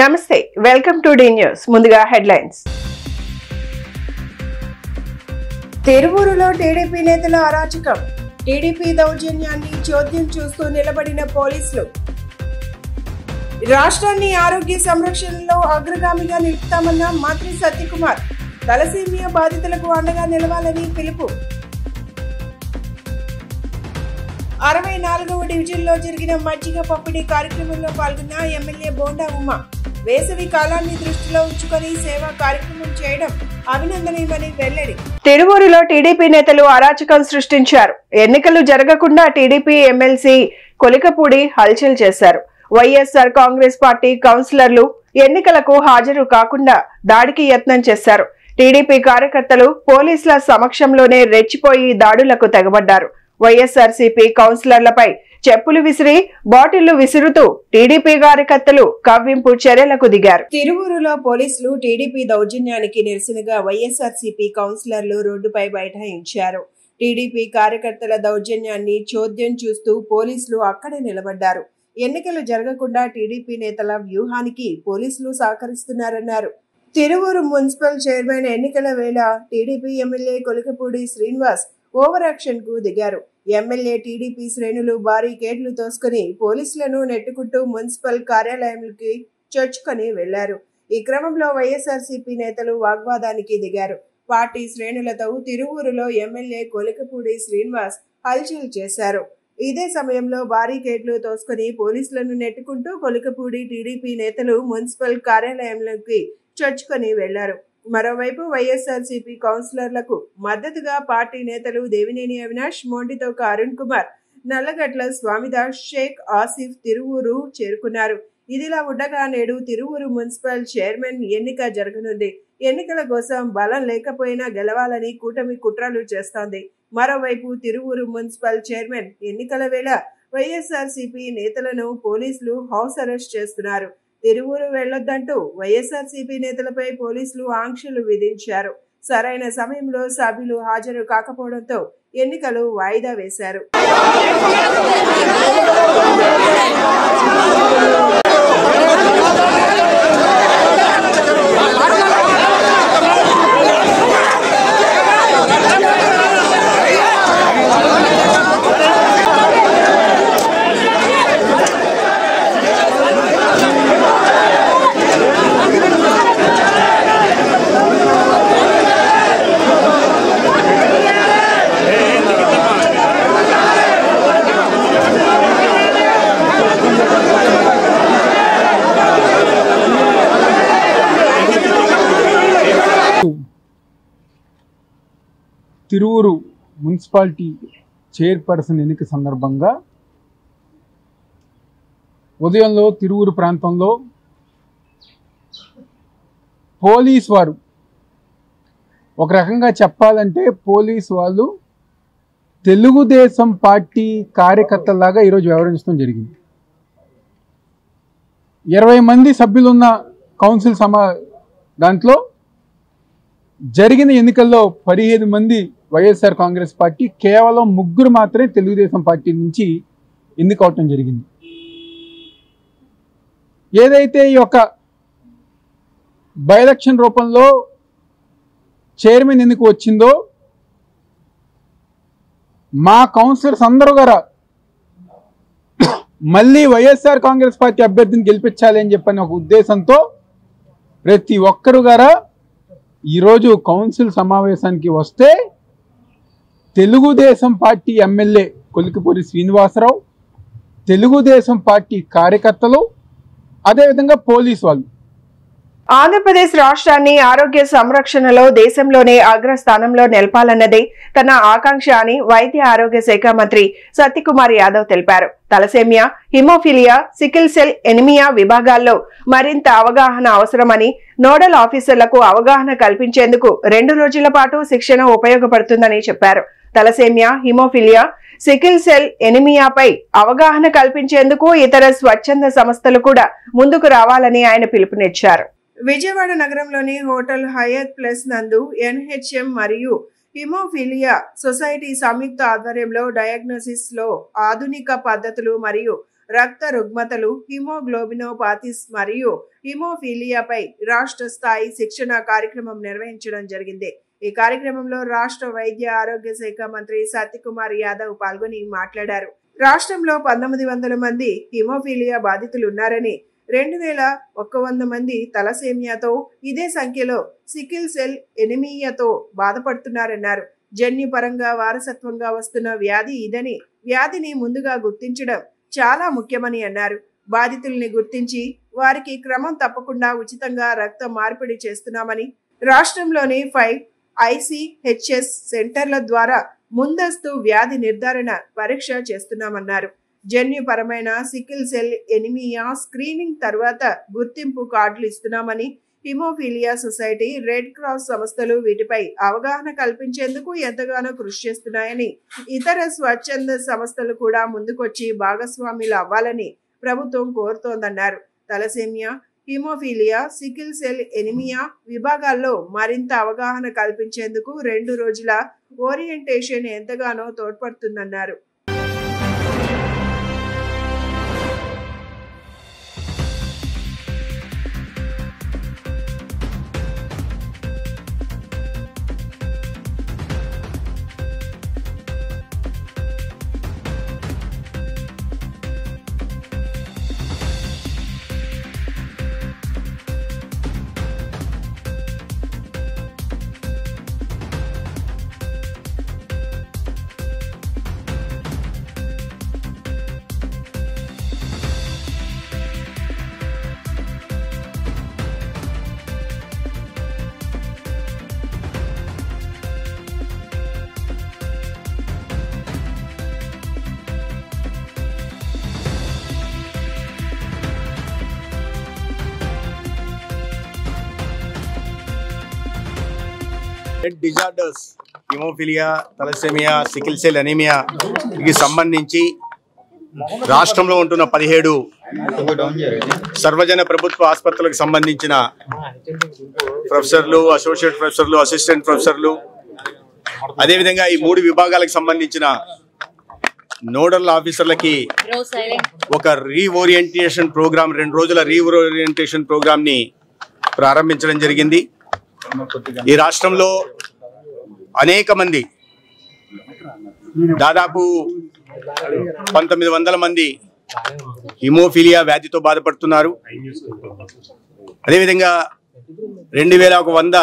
నమస్తే welcome to D news ముందుగా headlines తిరువూరులో TDP నేతల అరాచకం టీడీపీ దౌర్జన్యాన్ని చోద్యం చూస్తూ నిలబడిన పోలీసులు రాష్ట్రాన్ని ఆరోగ్య సంరక్షణలో అగ్రగామిగా నిలుపుతామన్న మంత్రి సత్యకుమార్ తలసేమియా బాధితులకు అండగా నిలవాలని పిలుపు 64వ డివిజన్లో జరిగిన మజ్జిగ పంపిణీ కార్యక్రమంలో పాల్గొన్న ఎమ్మెల్యే బోండా ఉమ వేసవి కాలాన్ని దృష్టిలో ఉంచుకొని సేవా కార్యక్రమం చేయడం అభినందనీయమని వెల్లడి. తిరువూరులో టీడీపీ నేతలు అరాచకం సృష్టించారు. ఎన్నికలు జరగకుండా టీడీపీ ఎమ్మెల్సీ కొలికపూడి హల్చల్ చేశారు. వైఎస్ఆర్ కాంగ్రెస్ పార్టీ కౌన్సిలర్లు ఎన్నికలకు హాజరు కాకుండా దాడికి యత్నం చేశారు. టీడీపీ కార్యకర్తలు పోలీసుల సమక్షంలోనే రెచ్చిపోయి దాడులకు తెగబడ్డారు. వైఎస్ఆర్సీపీ కౌన్సిలర్లపై చెప్పులు విసిరి బాటిళ్లు విసురుతూ టీడీపీ కార్యకర్తలు కవ్వింపు చర్యలకు దిగారు. తిరువూరులో పోలీసులు టీడీపీ దౌర్జన్యానికి నిరసనగా వైఎస్ఆర్సీపీ కౌన్సిలర్లు రోడ్డుపై బైఠాయించారు. టీడీపీ కార్యకర్తల దౌర్జన్యాన్ని చోద్యం చూస్తూ పోలీసులు అక్కడే నిలబడ్డారు. ఎన్నికలు జరగకుండా టీడీపీ నేతల వ్యూహానికి పోలీసులు సహకరిస్తున్నారన్నారు. తిరువూరు మున్సిపల్ చైర్మన్ ఎన్నికల వేళ TDP MLA Kolikapudi Srinivas over action కు దిగారు. ఎమ్మెల్యే టీడీపీ శ్రేణులు బారికేడ్లు తోసుకుని పోలీసులను నెట్టుకుంటూ మున్సిపల్ కార్యాలయంలోకి చొచ్చుకొని వెళ్లారు. ఈ క్రమంలో వైఎస్ఆర్సీపీ నేతలు వాగ్వాదానికి దిగారు. పార్టీ శ్రేణులతో తిరువూరులో ఎమ్మెల్యే కొలికపూడి శ్రీనివాస్ హల్చల్ చేశారు. ఇదే సమయంలో బారికేడ్లు తోసుకుని పోలీసులను నెట్టుకుంటూ కొలికపూడి టీడీపీ నేతలు మున్సిపల్ కార్యాలయంలోకి చొచ్చుకొని వెళ్లారు. మరోవైపు వైఎస్ఆర్సీపీ కౌన్సిలర్లకు మద్దతుగా పార్టీ నేతలు దేవినేని అవినాష్, మొండితోక అరుణ్ కుమార్, నల్లగట్ల స్వామిదాస్, షేక్ ఆసిఫ్ తిరువూరు చేరుకున్నారు. ఇదిలా ఉండగా నేడు తిరువూరు మున్సిపల్ చైర్మన్ ఎన్నిక జరగనుంది. ఎన్నికల కోసం బలం లేకపోయినా గెలవాలని కూటమి కుట్రలు చేస్తోంది. మరోవైపు తిరువూరు మున్సిపల్ చైర్మన్ ఎన్నికల వేళ వైఎస్ఆర్సీపీ నేతలను పోలీసులు హౌస్ అరెస్ట్ చేస్తున్నారు. తిరువూరు వెళ్లొద్దంటూ వైఎస్ఆర్సీపీ నేతలపై పోలీసులు ఆంక్షలు విధించారు. సరైన సమయంలో సభ్యులు హాజరు కాకపోవడంతో ఎన్నికలు వాయిదా వేశారు. తిరువూరు మున్సిపాలిటీ చైర్పర్సన్ ఎన్నిక సందర్భంగా ఉదయంలో తిరువూరు ప్రాంతంలో పోలీస్ వారు, ఒక రకంగా చెప్పాలంటే పోలీస్ వాళ్ళు తెలుగుదేశం పార్టీ కార్యకర్తలాగా ఈరోజు వ్యవహరించడం జరిగింది. 20 మంది సభ్యులున్న కౌన్సిల్ దాంట్లో జరిగిన ఎన్నికల్లో 15 మంది వైఎస్ఆర్ కాంగ్రెస్ పార్టీ, కేవలం 3 మాత్రమే తెలుగుదేశం పార్టీ నుంచి ఎన్నికవటం జరిగింది. ఏదైతే ఈ యొక్క బై ఎలక్షన్ రూపంలో చైర్మన్ ఎన్నిక వచ్చిందో, మా కౌన్సిలర్స్ అందరూ గారా మళ్ళీ వైఎస్ఆర్ కాంగ్రెస్ పార్టీ అభ్యర్థిని గెలిపించాలి అని చెప్పని ఒక ఉద్దేశంతో ప్రతి ఒక్కరు గారా ఈరోజు కౌన్సిల్ సమావేశానికి వస్తే Telugu Desam party MLA Kolikapudi Srinivasarao, Telugu Desam party కార్యకర్తలు, అదేవిధంగా పోలీసు వాళ్ళు ఆంధ్రప్రదేశ్ రాష్ట్రాన్ని ఆరోగ్య సంరక్షణలో దేశంలోనే అగ్రస్థానంలో నిలపాలన్నదే తన ఆకాంక్ష అని వైద్య ఆరోగ్య శాఖ మంత్రి సత్యకుమార్ యాదవ్ తెలిపారు. Thalassaemia, haemophilia, sickle cell anaemia విభాగాల్లో మరింత అవగాహన అవసరమని, నోడల్ ఆఫీసర్లకు అవగాహన కల్పించేందుకు 2 రోజుల పాటు శిక్షణ ఉపయోగపడుతుందని చెప్పారు. తలసేమియా, హిమోఫిలియా, సికిల్ సెల్ ఎనిమియాపై అవగాహన కల్పించేందుకు ఇతర స్వచ్ఛంద సంస్థలు కూడా ముందుకు రావాలని ఆయన పిలుపునిచ్చారు. విజయవాడ నగరంలోని హోటల్ హయత్ ప్లస్ నందు ఎన్హెచ్ఎం మరియు హిమోఫిలియా సొసైటీ సంయుక్త ఆధ్వర్యంలో డయాగ్నోసిస్ లో ఆధునిక పద్ధతులు మరియు రక్త రుగ్మతలు, హిమోగ్లోబినోపాథిస్ మరియు హిమోఫీలియాపై రాష్ట్ర స్థాయి శిక్షణ కార్యక్రమం నిర్వహించడం జరిగింది. ఈ కార్యక్రమంలో రాష్ట్ర వైద్య ఆరోగ్య శాఖ మంత్రి సత్యకుమార్ యాదవ్ పాల్గొని మాట్లాడారు. రాష్ట్రంలో 1900 మంది హిమోఫీలియా బాధితులు ఉన్నారని, 2100 మంది తలసేమియాతో, ఇదే సంఖ్యలో సికిల్ సెల్ ఎనిమియాతో బాధపడుతున్నారన్నారు. జన్యుపరంగా వారసత్వంగా వస్తున్న వ్యాధి ఇదని, వ్యాధిని ముందుగా గుర్తించడం చాలా ముఖ్యమని అన్నారు. బాధితుల్ని గుర్తించి వారికి క్రమం తప్పకుండా ఉచితంగా రక్త మార్పిడి చేస్తున్నామని, రాష్ట్రంలోని 5 ICHS సెంటర్ల ద్వారా ముందస్తు వ్యాధి నిర్ధారణ పరీక్ష చేస్తున్నామన్నారు. జన్యుపరమైన సికిల్ సెల్ ఎనిమియా స్క్రీనింగ్ తర్వాత గుర్తింపు కార్డులు ఇస్తున్నామని, హిమోఫీలియా సొసైటీ, రెడ్ క్రాస్ సంస్థలు వీటిపై అవగాహన కల్పించేందుకు ఎంతగానో కృషి చేస్తున్నాయని, ఇతర స్వచ్ఛంద సంస్థలు కూడా ముందుకొచ్చి భాగస్వాములు అవ్వాలని ప్రభుత్వం కోరుతోందన్నారు. Thalassaemia, haemophilia, sickle cell anaemia విభాగాల్లో మరింత అవగాహన కల్పించేందుకు 2 రోజుల ఓరియంటేషన్ ఎంతగానో తోడ్పడుతుందన్నారు. Blood disorders, haemophilia, thalassaemia, sickle cell anaemia కి సంబంధించి రాష్ట్రంలో ఉంటున్న 17 సర్వజన ప్రభుత్వ ఆసుపత్రులకు సంబంధించిన ప్రొఫెసర్లు, అసోసియేట్ ప్రొఫెసర్లు, అసిస్టెంట్ ప్రొఫెసర్లు, అదేవిధంగా ఈ 3 విభాగాలకు సంబంధించిన నోడల్ ఆఫీసర్లకి ఒక రీఓరియంటేషన్ ప్రోగ్రామ్, 2 రోజుల రీఓరియంటేషన్ ప్రోగ్రామ్ ని ప్రారంభించడం జరిగింది. ఈ రాష్ట్రంలో అనేక మంది, దాదాపు 1900 మంది హిమోఫీలియా వ్యాధితో బాధపడుతున్నారు. అదేవిధంగా 2100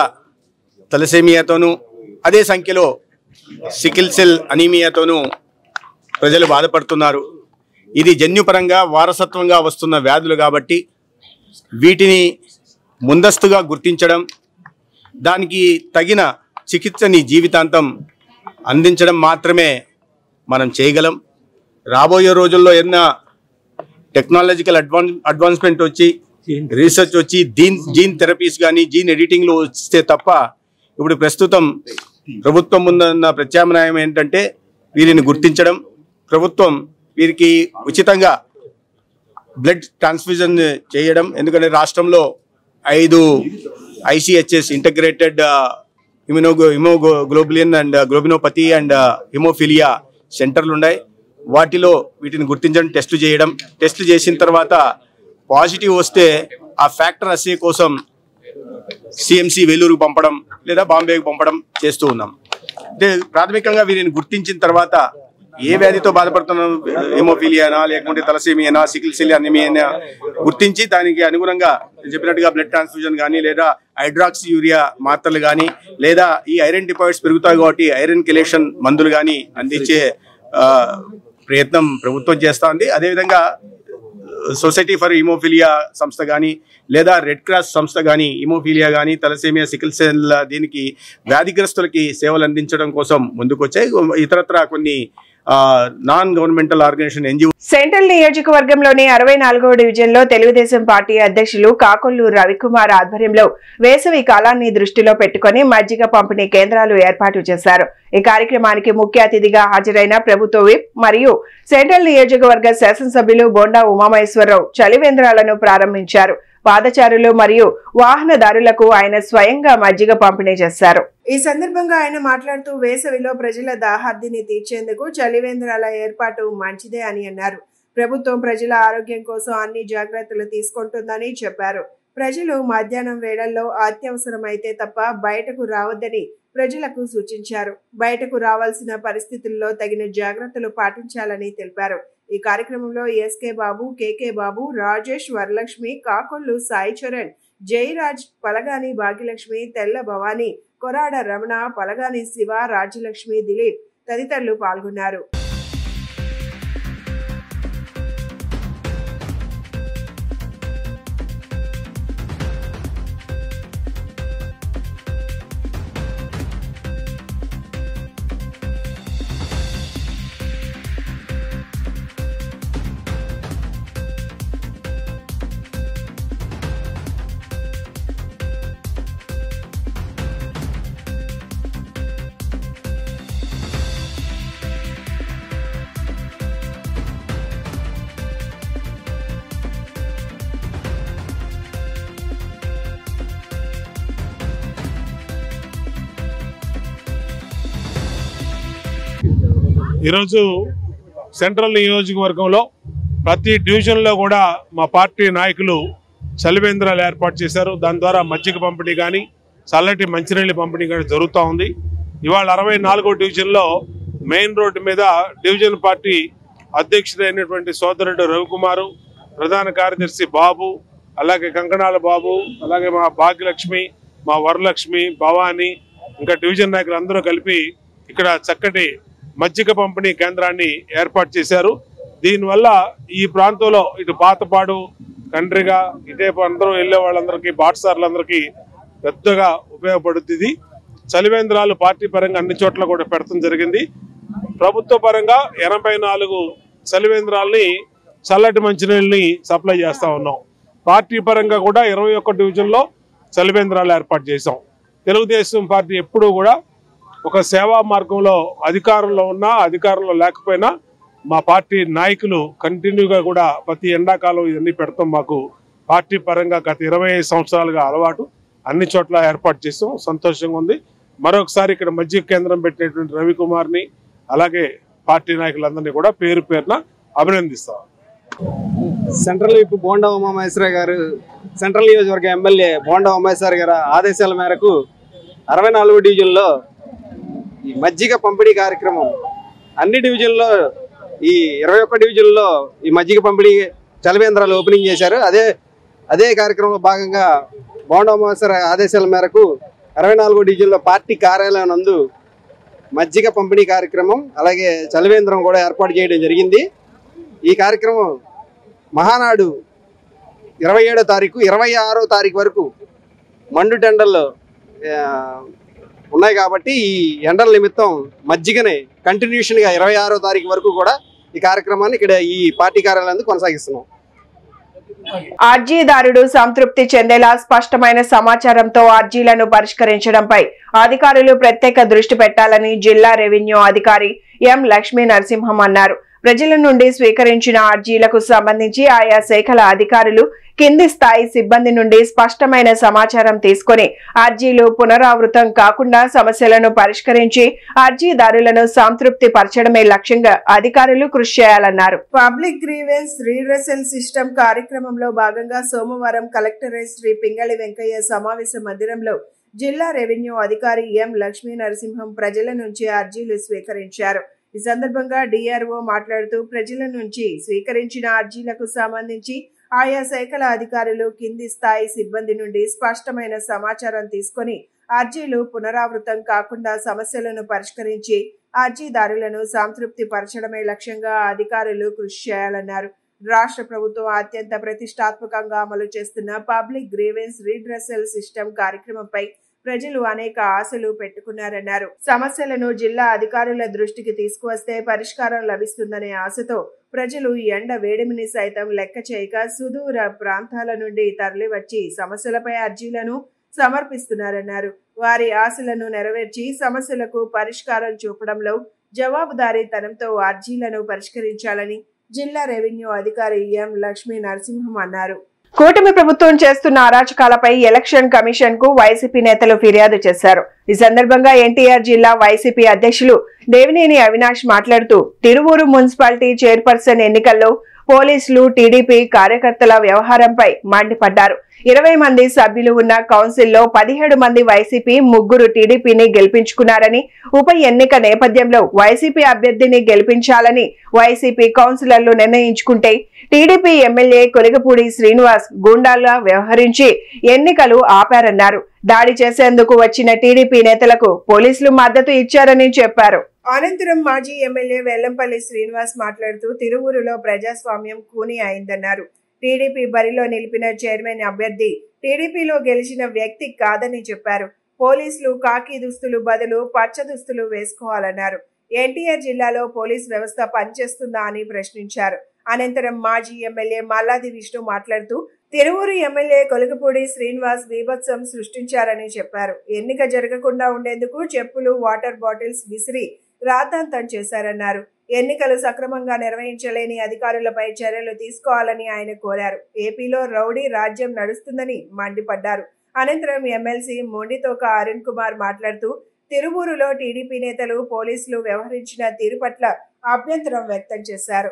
తలసేమియాతోనూ, అదే సంఖ్యలో సికిల్ సెల్ అనీమియాతోనూ ప్రజలు బాధపడుతున్నారు. ఇది జన్యుపరంగా వారసత్వంగా వస్తున్న వ్యాధులు కాబట్టి వీటిని ముందస్తుగా గుర్తించడం, దానికి తగిన చికిత్సని జీవితాంతం అందించడం మాత్రమే మనం చేయగలం. రాబోయే రోజుల్లో ఏదైనా టెక్నాలజికల్ అడ్వాన్స్మెంట్ వచ్చి, రీసెర్చ్ వచ్చి, జీన్ థెరపీస్ కానీ, జీన్ ఎడిటింగ్లో వస్తే తప్ప ఇప్పుడు ప్రస్తుతం ప్రభుత్వం ముందున్న ప్రత్యామ్నాయం ఏంటంటే వీరిని గుర్తించడం. ప్రభుత్వం వీరికి ఉచితంగా బ్లడ్ ట్రాన్స్ఫ్యూజన్ చేయడం. ఎందుకంటే రాష్ట్రంలో 5 ICHS integrated haemoglobin and globinopathy and haemophilia సెంటర్లు ఉన్నాయి. వాటిలో వీటిని గుర్తించడం, టెస్టులు చేయడం, టెస్టులు చేసిన తర్వాత పాజిటివ్ వస్తే ఆ ఫ్యాక్టర్ అసే కోసం CMC వేలూరుకు పంపడం లేదా బాంబేకి పంపడం చేస్తూ ఉన్నాం. అంటే ప్రాథమికంగా వీరిని గుర్తించిన తర్వాత ఏ వ్యాధితో బాధపడుతున్న, హిమోఫీలియానా లేకుంటే తలసేమియానా, సికిల్ సెల్ అనీమియానా గుర్తించి దానికి అనుగుణంగా చెప్పినట్టుగా బ్లడ్ ట్రాన్స్ఫ్యూజన్ కానీ, లేదా హైడ్రాక్సీ యూరియా మాత్రలు కానీ, లేదా ఈ ఐరన్ డిపాజిట్స్ పెరుగుతాయి కాబట్టి ఐరన్ కెలేషన్ మందులు కానీ అందించే ప్రయత్నం ప్రభుత్వం చేస్తూ ఉంది. అదేవిధంగా సొసైటీ ఫర్ హిమోఫిలియా సంస్థ కానీ, లేదా రెడ్ క్రాస్ సంస్థ కానీ హిమోఫిలియా కానీ, తలసేమియా, సికిల్ సెల్ దీనికి వ్యాధిగ్రస్తులకి సేవలు అందించడం కోసం ముందుకొచ్చాయి. ఇతరత్ర కొన్ని non governmental organisation NGO. Central నియోజకవర్గంలోని 64వ డివిజన్లో తెలుగుదేశం పార్టీ అధ్యక్షులు కాకొల్లు రవికుమార్ ఆధ్వర్యంలో వేసవి కాలాన్ని దృష్టిలో పెట్టుకుని మజ్జిగ పంపిణీ కేంద్రాలు ఏర్పాటు చేశారు. ఈ కార్యక్రమానికి ముఖ్య అతిథిగా హాజరైన ప్రభుత్వ విప్ మరియు సెంట్రల్ నియోజకవర్గ శాసనసభ్యులు బోండా ఉమామహేశ్వరరావు చలివేంద్రాలను ప్రారంభించారు. పాదచారులు మరియు వాహనదారులకు ఆయన స్వయంగా మజ్జిగ పంపిణీ చేశారు. ఈ సందర్భంగా ఆయన మాట్లాడుతూ వేసవిలో ప్రజల దాహార్దిని తీర్చేందుకు చలివేంద్రాల ఏర్పాటు మంచిదే అని అన్నారు. ప్రభుత్వం ప్రజల ఆరోగ్యం కోసం అన్ని జాగ్రత్తలు తీసుకుంటుందని చెప్పారు. ప్రజలు మధ్యాహ్నం వేళల్లో అత్యవసరమైతే తప్ప బయటకు రావద్దని ప్రజలకు సూచించారు. బయటకు రావాల్సిన పరిస్థితుల్లో తగిన జాగ్రత్తలు పాటించాలని తెలిపారు. ఈ కార్యక్రమంలో ఎస్కే బాబు, కేకే బాబు, రాజేష్, వరలక్ష్మి, కాకొల్లు సాయి చరణ్, జయరాజ్, పలగాని భాగ్యలక్ష్మి, తెల్ల భవానీ, కొరాడ రమణ, పలగాని శివ, రాజ్యలక్ష్మి, దిలీప్ తదితరులు పాల్గొన్నారు. ఈరోజు సెంట్రల్ నియోజకవర్గంలో ప్రతి డివిజన్లో కూడా మా పార్టీ నాయకులు చలివేంద్రాలు ఏర్పాటు చేశారు. దాని ద్వారా మజ్జిగ పంపిణీ కానీ చల్లటి మంచినీళ్ళ పంపిణీ కానీ జరుగుతూ ఉంది. ఇవాళ 64వ డివిజన్లో మెయిన్ రోడ్డు మీద డివిజన్ పార్టీ అధ్యక్షుడైనటువంటి సోదరుడు రవికుమారు, ప్రధాన కార్యదర్శి బాబు, అలాగే కంకణాల బాబు, అలాగే మా భాగ్యలక్ష్మి, మా వరలక్ష్మి, భవానీ, ఇంకా డివిజన్ నాయకులు అందరూ కలిపి ఇక్కడ చక్కటి మజ్జిగ పంపిణీ కేంద్రాన్ని ఏర్పాటు చేశారు. దీనివల్ల ఈ ప్రాంతంలో ఇటు పాతపాడు, కండ్రిగా, ఇటేపు అందరూ వెళ్ళే వాళ్ళందరికీ, బాటసార్లందరికీ పెద్దగా ఉపయోగపడుతుంది. చలివేంద్రాలు పార్టీ పరంగా అన్ని చోట్ల కూడా పెడతాం జరిగింది. ప్రభుత్వ పరంగా 84 చలివేంద్రాలని, చల్లటి మంచినీళ్ళని సప్లై చేస్తూ ఉన్నాం. పార్టీ పరంగా కూడా 21 డివిజన్లో చలివేంద్రాలు ఏర్పాటు చేశాం. తెలుగుదేశం పార్టీ ఎప్పుడూ కూడా ఒక సేవా మార్గంలో అధికారంలో ఉన్నా అధికారంలో లేకపోయినా మా పార్టీ నాయకులు కంటిన్యూగా కూడా ప్రతి ఎండాకాలం ఇవన్నీ పెడతాం. మాకు పార్టీ పరంగా గత 25 సంవత్సరాలుగా అలవాటు. అన్ని చోట్ల ఏర్పాటు చేస్తాం. సంతోషంగా ఉంది. మరొకసారి ఇక్కడ మజ్జిగ కేంద్రం పెట్టినటువంటి రవికుమార్ని, అలాగే పార్టీ నాయకులందరినీ కూడా పేరు పేరున అభినందిస్తాం. సెంట్రల్ విప్ బోండా ఉమామహేశ్వర గారు, సెంట్రల్ నియోజకవర్గ ఎమ్మెల్యే బోండా ఉమామహేశ్వర గారి ఆదేశాల మేరకు 64వ డివిజన్లో ఈ మజ్జిగ పంపిణీ కార్యక్రమం అన్ని డివిజన్లో, ఈ 21 డివిజన్లో ఈ మజ్జిగ పంపిణీ చలివేంద్రాలు ఓపెనింగ్ చేశారు. అదే కార్యక్రమంలో భాగంగా బోండా ఉమామహేశ్వర ఆదేశాల మేరకు 64వ డివిజన్లో పార్టీ కార్యాలయం నందు మజ్జిగ పంపిణీ కార్యక్రమం, అలాగే చలివేంద్రం కూడా ఏర్పాటు చేయడం జరిగింది. ఈ కార్యక్రమం మహానాడు 27వ తారీఖు, 26వ తారీఖు వరకు మండు టెండర్లు ఉన్నాయి కాబట్టి ఈ ఎండల నిమిత్తం మజ్జిగని కంటిన్యూషన్గా 26వ తారీఖు వరకు కూడా ఈ కార్యక్రమాన్ని ఇక్కడ ఈ పార్టీ కార్యాలయాన్ని కొనసాగిస్తున్నాం. అర్జీదారుడు సంతృప్తి చెందేలా స్పష్టమైన సమాచారంతో అర్జీలను పరిష్కరించడంపై అధికారులు ప్రత్యేక దృష్టి పెట్టాలని జిల్లా రెవెన్యూ అధికారి ఎం లక్ష్మీ నరసింహం అన్నారు. ప్రజల నుండి స్వీకరించిన అర్జీలకు సంబంధించి ఆయా శాఖల అధికారులు కింది స్థాయి సిబ్బంది నుండి స్పష్టమైన సమాచారం తీసుకుని అర్జీలు పునరావృతం కాకుండా సమస్యలను పరిష్కరించి అర్జీదారులను సంతృప్తి పరచడమే లక్ష్యంగా అధికారులు కృషి చేయాలన్నారు. పబ్లిక్ గ్రీవెన్స్ రీడ్రెసల్ సిస్టమ్ కార్యక్రమంలో భాగంగా సోమవారం కలెక్టరేట్ శ్రీ పింగళి వెంకయ్య సమావేశ మందిరంలో జిల్లా రెవెన్యూ అధికారి ఎం లక్ష్మీ నరసింహం ప్రజల నుంచి అర్జీలు స్వీకరించారు. ఈ సందర్భంగా డిఆర్ఓ మాట్లాడుతూ ప్రజల నుంచి స్వీకరించిన అర్జీలకు సంబంధించి ఆయా శాఖల అధికారులు కింది స్థాయి సిబ్బంది నుండి స్పష్టమైన సమాచారం తీసుకుని అర్జీలు పునరావృతం కాకుండా సమస్యలను పరిష్కరించి అర్జీదారులను సంతృప్తి పరచడమే లక్ష్యంగా అధికారులు కృషి చేయాలన్నారు. రాష్ట్ర ప్రభుత్వం అత్యంత ప్రతిష్టాత్మకంగా అమలు చేస్తున్న పబ్లిక్ గ్రీవెన్స్ రీడ్రెసల్ సిస్టమ్ కార్యక్రమంపై ప్రజలు అనేక ఆశలు పెట్టుకున్నారన్నారు. సమస్యలను జిల్లా అధికారుల దృష్టికి తీసుకువస్తే పరిష్కారం లభిస్తుందనే ఆశతో ప్రజలు ఎండ వేడిమిని సైతం లెక్క చేయక సుదూర ప్రాంతాల నుండి తరలివచ్చి సమస్యలపై అర్జీలను సమర్పిస్తున్నారన్నారు. వారి ఆశలను నెరవేర్చి సమస్యలకు పరిష్కారం చూపడంలో జవాబుదారీతనంతో అర్జీలను పరిష్కరించాలని జిల్లా రెవెన్యూ అధికారి ఎం లక్ష్మీ నరసింహం అన్నారు. కూటమి ప్రభుత్వం చేస్తున్న అరాచకాలపై ఎలక్షన్ కమిషన్ కు వైసీపీ నేతలు ఫిర్యాదు చేశారు. ఈ సందర్భంగా ఎన్టీఆర్ జిల్లా వైసీపీ అధ్యక్షులు దేవినేని అవినాష్ మాట్లాడుతూ తిరువూరు మున్సిపాలిటీ చైర్పర్సన్ ఎన్నికల్లో పోలీసులు టీడీపీ కార్యకర్తల వ్యవహారంపై మండిపడ్డారు. 20 మంది సభ్యులు ఉన్న కౌన్సిల్లో 17 మంది వైసీపీ, 3 టీడీపీని గెలిపించుకున్నారని, ఉప ఎన్నిక నేపథ్యంలో వైసీపీ అభ్యర్థిని గెలిపించాలని వైసీపీ కౌన్సిలర్లు నిర్ణయించుకుంటే టీడీపీ ఎమ్మెల్యే కొలిగపూడి శ్రీనివాస్ గూండాల్లా వ్యవహరించి ఎన్నికలు ఆపారన్నారు. దాడి చేసేందుకు వచ్చిన టీడీపీ నేతలకు పోలీసులు మద్దతు ఇచ్చారని చెప్పారు. అనంతరం మాజీ ఎమ్మెల్యే వెల్లంపల్లి శ్రీనివాస్ మాట్లాడుతూ తిరువూరులో ప్రజాస్వామ్యం కూని అయిందన్నారు. టీడీపీ బరిలో నిలిపిన చైర్మన్ అభ్యర్థి టీడీపీలో గెలిచిన వ్యక్తి కాదని చెప్పారు. పోలీసులు కాకి దుస్తులు బదులు పచ్చ దుస్తులు వేసుకోవాలన్నారు. ఎన్టీఆర్ జిల్లాలో పోలీస్ వ్యవస్థ పనిచేస్తుందా అని ప్రశ్నించారు. అనంతరం మాజీ ఎమ్మెల్యే మల్లాది విష్ణు మాట్లాడుతూ తిరువూరు ఎమ్మెల్యే కొలికపూడి శ్రీనివాస్ బీభత్సం సృష్టించారని చెప్పారు. ఎన్నిక జరగకుండా ఉండేందుకు చెప్పులు, వాటర్ బాటిల్స్ విసిరి రాద్ధాంతం చేశారన్నారు. ఎన్నికలు సక్రమంగా నిర్వహించలేని అధికారులపై చర్యలు తీసుకోవాలని ఆయన కోరారు. ఏపీలో రౌడీ రాజ్యం నడుస్తుందని మండిపడ్డారు. అనంతరం ఎమ్మెల్సీ మొండితోక అరుణ్ కుమార్ మాట్లాడుతూ తిరువూరులో టీడీపీ నేతలు, పోలీసులు వ్యవహరించిన తీరు పట్ల అభ్యంతరం వ్యక్తం చేశారు.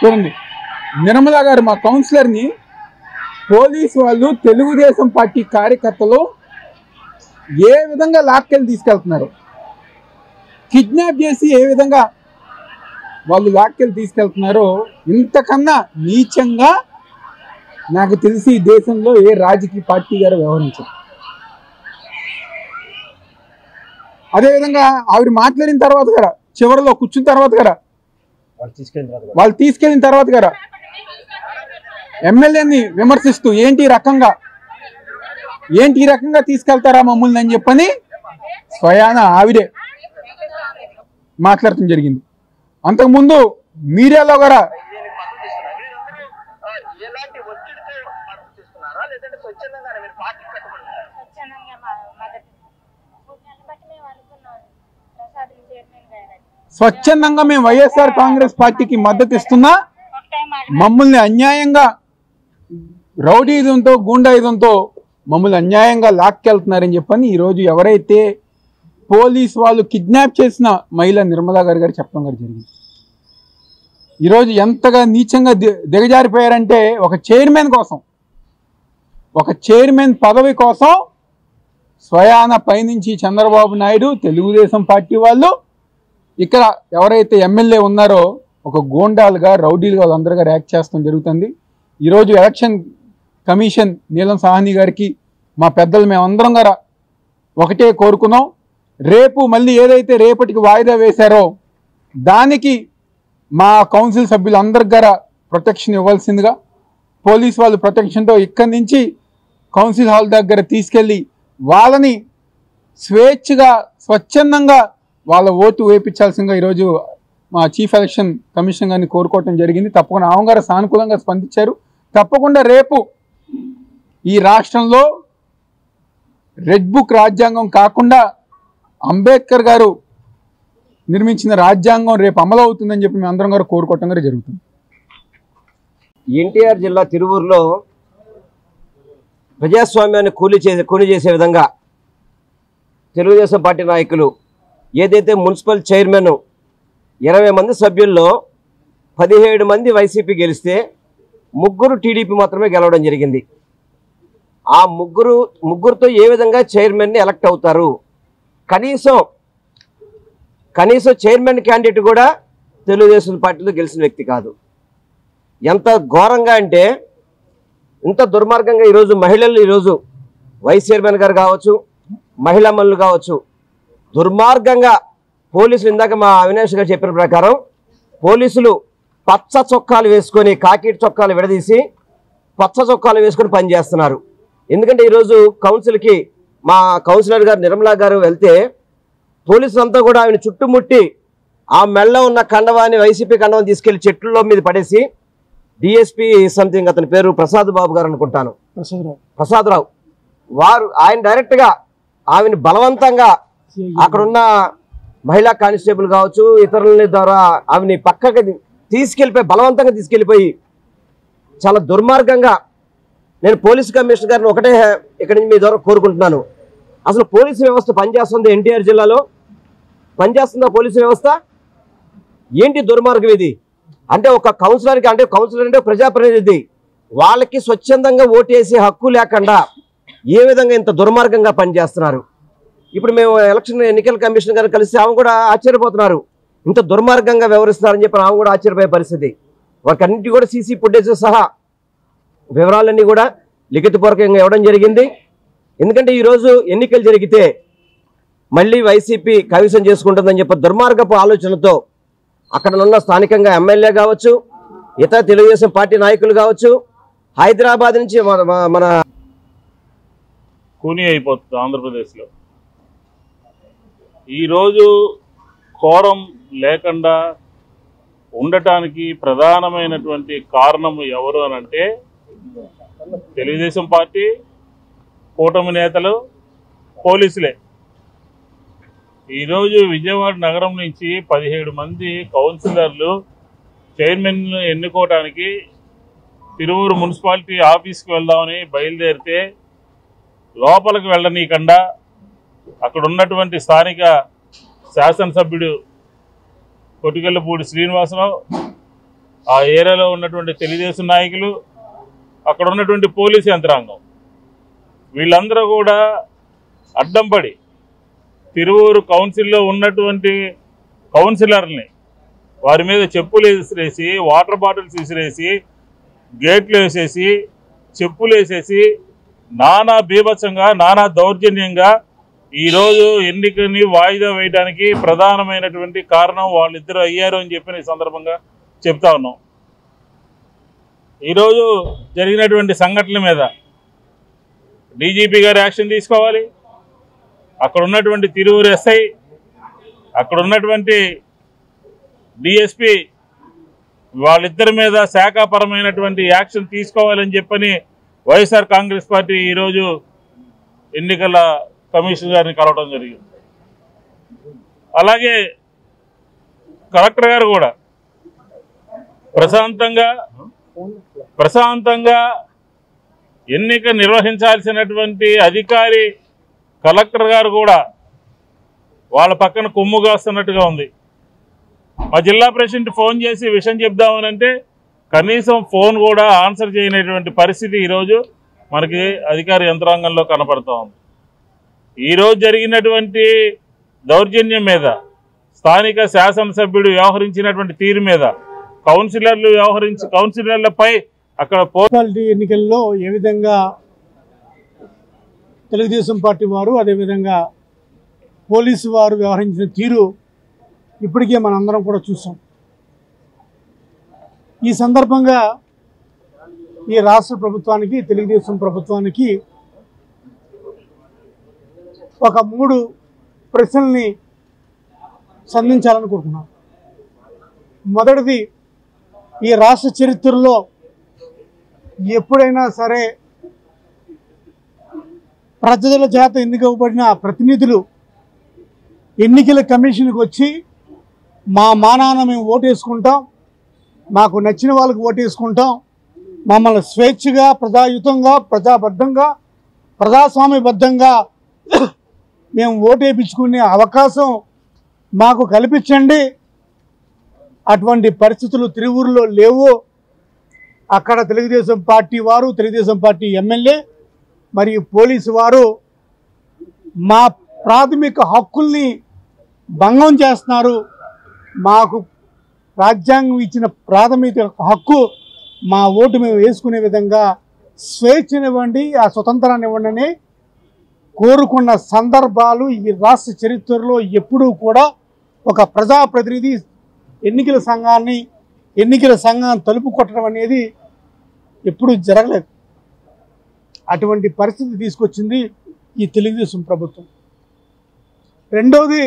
చూడండి, నిర్మలా గారు మా కౌన్సిలర్ని పోలీసు వాళ్ళు తెలుగుదేశం పార్టీ కార్యకర్తలు ఏ విధంగా లాక్కెళ్ళి తీసుకెళ్తున్నారు, కిడ్నాప్ చేసి ఏ విధంగా వాళ్ళు లాక్కెళ్ళి తీసుకెళ్తున్నారో ఇంతకన్నా నీచంగా నాకు తెలిసి ఈ దేశంలో ఏ రాజకీయ పార్టీ గారు వ్యవహరించారు. అదేవిధంగా ఆవిడ మాట్లాడిన తర్వాత కదా, చివరిలో కూర్చున్న తర్వాత కదా, వాళ్ళు తీసుకెళ్ళిన తర్వాత కదా ఎమ్మెల్యేని విమర్శిస్తూ ఏంటి ఈ రకంగా తీసుకెళ్తారా మమ్మల్ని అని చెప్పని స్వయాన ఆవిడే మాట్లాడటం జరిగింది. అంతకుముందు మీడియాలో కూడా స్వచ్ఛందంగా మేము వైఎస్ఆర్ కాంగ్రెస్ పార్టీకి మద్దతు ఇస్తున్నా, మమ్మల్ని అన్యాయంగా రౌడీజంతో గూండాయుధంతో మమ్మల్ని అన్యాయంగా లాక్కెళ్తున్నారని చెప్పని ఈరోజు ఎవరైతే పోలీసు వాళ్ళు కిడ్నాప్ చేసిన మహిళ నిర్మలా గారు చెప్పడం గారు జరిగింది. ఈరోజు ఎంతగా నీచంగా దిగజారిపోయారంటే ఒక చైర్మన్ పదవి కోసం స్వయాన పైనుంచి చంద్రబాబు నాయుడు, తెలుగుదేశం పార్టీ వాళ్ళు, ఇక్కడ ఎవరైతే ఎమ్మెల్యే ఉన్నారో ఒక గోండాలుగా, రౌడీలుగా వాళ్ళందరిగా రియాక్ట్ చేస్తాం జరుగుతుంది. ఈరోజు ఎలక్షన్ కమిషన్ నీలం సాహ్ని గారికి మా పెద్దలు మేమందరం గారు ఒకటే కోరుకున్నాం, రేపు మళ్ళీ ఏదైతే రేపటికి వాయిదా వేశారో దానికి మా కౌన్సిల్ సభ్యులందరికి గారా ప్రొటెక్షన్ ఇవ్వాల్సిందిగా, పోలీస్ వాళ్ళు ప్రొటెక్షన్తో ఇక్కడి నుంచి కౌన్సిల్ హాల్ దగ్గర తీసుకెళ్ళి వాళ్ళని స్వేచ్ఛగా, స్వచ్ఛందంగా వాళ్ళ ఓటు వేయించాల్సిందిగా ఈరోజు మా చీఫ్ ఎలక్షన్ కమిషన్ గారిని కోరుకోవటం జరిగింది. తప్పకుండా ఆమె గారు సానుకూలంగా స్పందించారు. తప్పకుండా రేపు ఈ రాష్ట్రంలో రెడ్ బుక్ రాజ్యాంగం కాకుండా అంబేద్కర్ గారు నిర్మించిన రాజ్యాంగం రేపు అమలు అవుతుందని చెప్పి మేము అందరం గారు కోరుకోవటం గారు జరుగుతుంది. ఎన్టీఆర్ జిల్లా తిరువూరులో ప్రజాస్వామ్యాన్ని కూలి చేసే విధంగా తెలుగుదేశం పార్టీ నాయకులు ఏదైతే మున్సిపల్ చైర్మన్ 20 మంది సభ్యుల్లో 17 మంది వైసీపీ గెలిస్తే 3 టీడీపీ మాత్రమే గెలవడం జరిగింది. ఆ ముగ్గురుతో ఏ విధంగా చైర్మన్ని ఎలక్ట్ అవుతారు? కనీసం చైర్మన్ క్యాండిడేట్ కూడా తెలుగుదేశం పార్టీలో గెలిచిన వ్యక్తి కాదు. ఎంత ఘోరంగా అంటే, ఇంత దుర్మార్గంగా ఈరోజు మహిళలు, ఈరోజు వైస్ చైర్మన్ గారు కావచ్చు, మహిళా మనులు కావచ్చు, దుర్మార్గంగా పోలీసులు, ఇందాక మా అవినాష్ గారు చెప్పిన ప్రకారం పోలీసులు పచ్చ చొక్కాలు వేసుకొని కాకి చొక్కాలు విడదీసి పచ్చ చొక్కాలు వేసుకొని పనిచేస్తున్నారు. ఎందుకంటే ఈరోజు కౌన్సిల్కి మా కౌన్సిలర్ గారు నిర్మలా గారు వెళ్తే పోలీసులంతా కూడా ఆయన చుట్టుముట్టి ఆ మెడలో ఉన్న కండవాన్ని వైసీపీ కండవాన్ని తీసుకెళ్లి చెట్లలో మీద పడేసి డిఎస్పీ సంథింగ్ అతని పేరు ప్రసాద్ బాబు గారు అనుకుంటాను, ప్రసాదరావు వారు ఆయన డైరెక్ట్గా ఆమెను బలవంతంగా అక్కడున్న మహిళా కానిస్టేబుల్ కావచ్చు ఇతరుల ద్వారా ఆమెని పక్కకి తీసుకెళ్ళిపోయి బలవంతంగా తీసుకెళ్ళిపోయి చాలా దుర్మార్గంగా నేను పోలీస్ కమిషనర్ గారిని ఒకటే ఇక్కడి నుంచి మీ ద్వారా కోరుకుంటున్నాను. అసలు పోలీసు వ్యవస్థ పనిచేస్తుంది ఎన్టీఆర్ జిల్లాలో పనిచేస్తుందా పోలీసు వ్యవస్థ? ఏంటి దుర్మార్గం ఇది? అంటే ఒక కౌన్సిలర్కి అంటే కౌన్సిలర్ అంటే ప్రజాప్రతినిధి వాళ్ళకి స్వచ్ఛందంగా ఓటేసే హక్కు లేకుండా ఏ విధంగా ఇంత దుర్మార్గంగా పనిచేస్తున్నారు. ఇప్పుడు మేము ఎన్నికల కమిషన్ గారు కలిసి ఆమె కూడా ఆశ్చర్యపోతున్నారు, ఇంత దుర్మార్గంగా వ్యవహరిస్తున్నారని చెప్పి ఆమె కూడా ఆశ్చర్యపోయే పరిస్థితి. వారికి అన్నింటి కూడా సీసీ ఫుటేజ్ సహా వివరాలన్నీ కూడా లిఖితపూర్వకంగా ఇవ్వడం జరిగింది. ఎందుకంటే ఈరోజు ఎన్నికలు జరిగితే మళ్ళీ వైసీపీ కవిసం చేసుకుంటుందని చెప్పి దుర్మార్గపు ఆలోచనతో అక్కడ ఉన్న స్థానికంగా ఎమ్మెల్యే కావచ్చు ఇతర తెలుగుదేశం పార్టీ నాయకులు కావచ్చు హైదరాబాద్ నుంచి మన కూని అయిపోతుంది ఆంధ్రప్రదేశ్లో. ఈరోజు కోరం లేకుండా ఉండటానికి ప్రధానమైనటువంటి కారణం ఎవరు అనంటే తెలుగుదేశం పార్టీ, కూటమి నేతలు, పోలీసులే. ఈరోజు విజయవాడ నగరం నుంచి 17 మంది కౌన్సిలర్లు చైర్మన్లు ఎన్నుకోవడానికి తిరువూరు మున్సిపాలిటీ ఆఫీస్కి వెళ్దామని బయలుదేరితే లోపలికి వెళ్ళనీయకుండా అక్కడ ఉన్నటువంటి స్థానిక శాసనసభ్యుడు కొటికెళ్ళపూడి శ్రీనివాసరావు, ఆ ఏరియాలో ఉన్నటువంటి తెలుగుదేశం నాయకులు, అక్కడ ఉన్నటువంటి పోలీసు యంత్రాంగం వీళ్ళందరూ కూడా అడ్డం పడి తిరువూరు కౌన్సిల్లో ఉన్నటువంటి కౌన్సిలర్ని వారి మీద చెప్పులు వేసేసి వాటర్ బాటిల్స్ విసిరేసి గేట్లు వేసేసి చెప్పులు వేసేసి నానా బీభత్సంగా నానా దౌర్జన్యంగా ఈరోజు ఎన్నికని వాయిదా వేయడానికి ప్రధానమైనటువంటి కారణం వాళ్ళిద్దరూ అయ్యారు అని చెప్పి ఈ సందర్భంగా చెప్తా ఉన్నాం. ఈరోజు జరిగినటువంటి సంఘటనల మీద డీజీపీ గారు యాక్షన్ తీసుకోవాలి. అక్కడ ఉన్నటువంటి తిరువూరు ఎస్ఐ, అక్కడ ఉన్నటువంటి డిఎస్పీ వాళ్ళిద్దరి మీద శాఖాపరమైనటువంటి యాక్షన్ తీసుకోవాలని చెప్పని వైఎస్ఆర్ కాంగ్రెస్ పార్టీ ఈరోజు ఎన్నికల కమిషన్ గారిని కలవడం జరిగింది. అలాగే కలెక్టర్ గారు కూడా ప్రశాంతంగా ఎన్నిక నిర్వహించాల్సినటువంటి అధికారి కలెక్టర్ గారు కూడా వాళ్ళ పక్కన కొమ్ము కాస్తున్నట్టుగా ఉంది. మా జిల్లా ప్రెసిడెంట్ ఫోన్ చేసి విషయం చెప్దామనంటే కనీసం ఫోన్ కూడా ఆన్సర్ చేయనటువంటి పరిస్థితి ఈరోజు మనకి అధికార యంత్రాంగంలో కనపడుతూ ఉంది. ఈరోజు జరిగినటువంటి దౌర్జన్యం మీద, స్థానిక శాసనసభ్యుడు వ్యవహరించినటువంటి తీరు మీద, కౌన్సిలర్లపై అక్కడ మున్సిపాలిటీ ఎన్నికల్లో ఏ విధంగా తెలుగుదేశం పార్టీ వారు అదేవిధంగా పోలీసు వారు వ్యవహరించిన తీరు ఇప్పటికే మనందరం కూడా చూసాం. ఈ సందర్భంగా ఈ రాష్ట్ర ప్రభుత్వానికి, తెలుగుదేశం ప్రభుత్వానికి ఒక 3 ప్రశ్నల్ని సంధించాలనుకుంటున్నాం. మొదటిది, ఈ రాష్ట్ర చరిత్రలో ఎప్పుడైనా సరే ప్రజల చేత ఎన్నికబడిన ప్రతినిధులు ఎన్నికల కమిషన్కి వచ్చి మా మానాన మేము ఓటేసుకుంటాం, మాకు నచ్చిన వాళ్ళకి ఓటేసుకుంటాం, మమ్మల్ని స్వేచ్ఛగా, ప్రజాయుతంగా, ప్రజాబద్ధంగా, ప్రజాస్వామ్యబద్ధంగా మేము ఓటేపించుకునే అవకాశం మాకు కల్పించండి, అటువంటి పరిస్థితులు తిరువూరులో లేవు. అక్కడ తెలుగుదేశం పార్టీ వారు, తెలుగుదేశం పార్టీ ఎమ్మెల్యే మరియు పోలీసు వారు మా ప్రాథమిక హక్కుల్ని భంగం చేస్తున్నారు. మాకు రాజ్యాంగం ఇచ్చిన ప్రాథమిక హక్కు మా ఓటు మేము వేసుకునే విధంగా స్వేచ్ఛనివ్వండి, ఆ స్వతంత్రాన్ని ఇవ్వండి అని కోరుకున్న సందర్భాలు ఈ రాష్ట్ర చరిత్రలో ఎప్పుడూ కూడా ఒక ప్రజాప్రతినిధి ఎన్నికల సంఘాన్ని, ఎన్నికల సంఘం తలుపు కొట్టడం అనేది ఎప్పుడూ జరగలేదు. అటువంటి పరిస్థితి తీసుకొచ్చింది ఈ తెలుగుదేశం ప్రభుత్వం. రెండవది,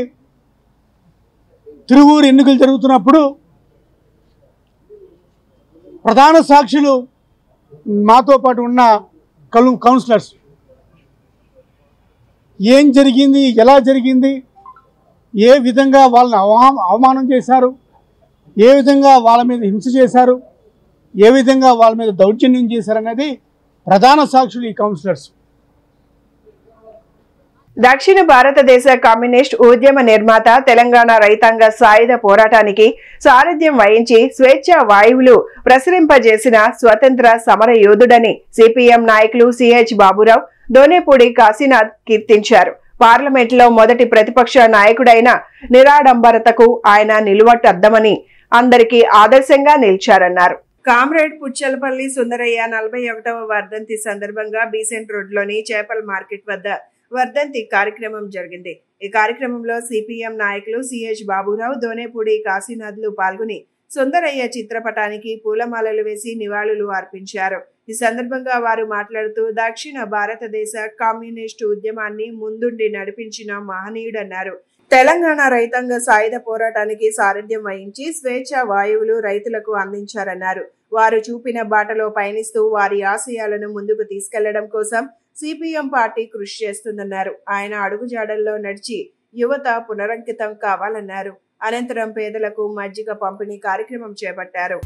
తిరువూరు ఎన్నికలు జరుగుతున్నప్పుడు ప్రధాన సాక్షులు మాతో పాటు ఉన్న కౌన్సిలర్స్ ఏం జరిగింది, ఎలా జరిగింది, ఏ విధంగా వాళ్ళని అవమానం చేశారు, ఏ విధంగా వాళ్ళ మీద హింస చేశారు, ఏ విధంగా వాళ్ళ మీద దౌర్జన్యం చేశారనేది ప్రధాన సాక్షులు ఈ కౌన్సిలర్స్. దక్షిణ భారతదేశ కమ్యూనిస్ట్ ఉద్యమ నిర్మాత, తెలంగాణ రైతాంగ సాయుధ పోరాటానికి సారథ్యం వహించి స్వేచ్ఛ వాయువులు ప్రసరింపజేసిన స్వతంత్ర సమర యోధుడని సిపిఎం నాయకులు సిహెచ్ బాబురావు, దోనేపూడి కాశీనాథ్ కీర్తించారు. పార్లమెంట్లో మొదటి ప్రతిపక్ష నాయకుడైన నిరాడంబరతకు ఆయన నిలువటద్దమని, అందరికీ ఆదర్శంగా నిలిచారన్నారు. కామ్రేడ్ పుచ్చలపల్లి సుందరయ్య 41వ వర్ధంతి సందర్భంగా బీసెంట్ రోడ్లోని చేపల మార్కెట్ వద్ద వర్ధంతి కార్యక్రమం జరిగింది. ఈ కార్యక్రమంలో సిపిఎం నాయకులు సిహెచ్ బాబురావు, దోనేపూడి కాశీనాథ్లు పాల్గొని సుందరయ్య చిత్రపటానికి పూలమాలలు వేసి నివాళులు అర్పించారు. ఈ సందర్భంగా వారు మాట్లాడుతూ దక్షిణ భారతదేశ కమ్యూనిస్టు ఉద్యమాన్ని ముందుండి నడిపించిన మహనీయుడన్నారు. తెలంగాణ రైతాంగ సాయుధ పోరాటానికి సారథ్యం వహించి స్వేచ్ఛ వాయువులు రైతులకు అందించారన్నారు. వారు చూపిన బాటలో పయనిస్తూ వారి ఆశయాలను ముందుకు తీసుకెళ్లడం కోసం సిపిఎం పార్టీ కృషి చేస్తుందన్నారు. ఆయన అడుగుజాడల్లో నడిచి యువత పునరంకితం కావాలన్నారు. అనంతరం పేదలకు మజ్జిగ పంపిణీ కార్యక్రమం చేపట్టారు.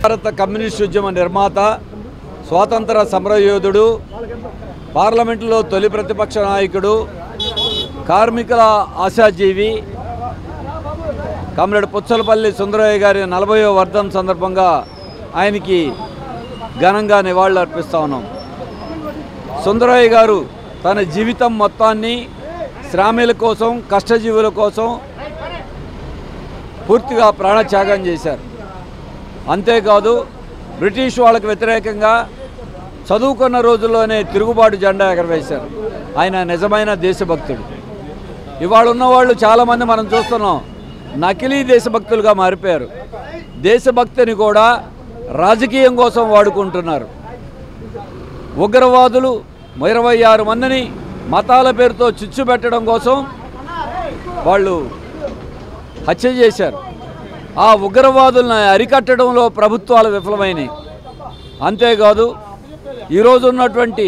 భారత కమ్యూనిస్టు ఉద్యమ నిర్మాత, స్వాతంత్ర సమరయోధుడు, పార్లమెంటులో తొలి ప్రతిపక్ష నాయకుడు, కార్మికుల ఆశాజీవి కామ్రేడ్ పుచ్చలపల్లి సుందరయ్య గారి 40వ వర్ధంతి సందర్భంగా ఆయనకి ఘనంగా నివాళులు అర్పిస్తా ఉన్నాం. సుందరయ్య గారు తన జీవితం మొత్తాన్ని శ్రామికుల కోసం, కష్టజీవుల కోసం పూర్తిగా ప్రాణత్యాగం చేశారు. అంతేకాదు, బ్రిటిష్ వాళ్ళకు వ్యతిరేకంగా చదువుకున్న రోజుల్లోనే తిరుగుబాటు జెండా ఎగరవేశారు. ఆయన నిజమైన దేశభక్తుడు. ఇవాళ ఉన్నవాళ్ళు చాలామంది మనం చూస్తున్నాం నకిలీ దేశభక్తులుగా మారిపోయారు. దేశభక్తిని కూడా రాజకీయం కోసం వాడుకుంటున్నారు. ఉగ్రవాదులు 26 మందిని మతాల పేరుతో చిచ్చు పెట్టడం కోసం వాళ్ళు హత్య చేశారు. ఆ ఉగ్రవాదులను అరికట్టడంలో ప్రభుత్వాలు విఫలమైనవి. అంతేకాదు, ఈరోజు ఉన్నటువంటి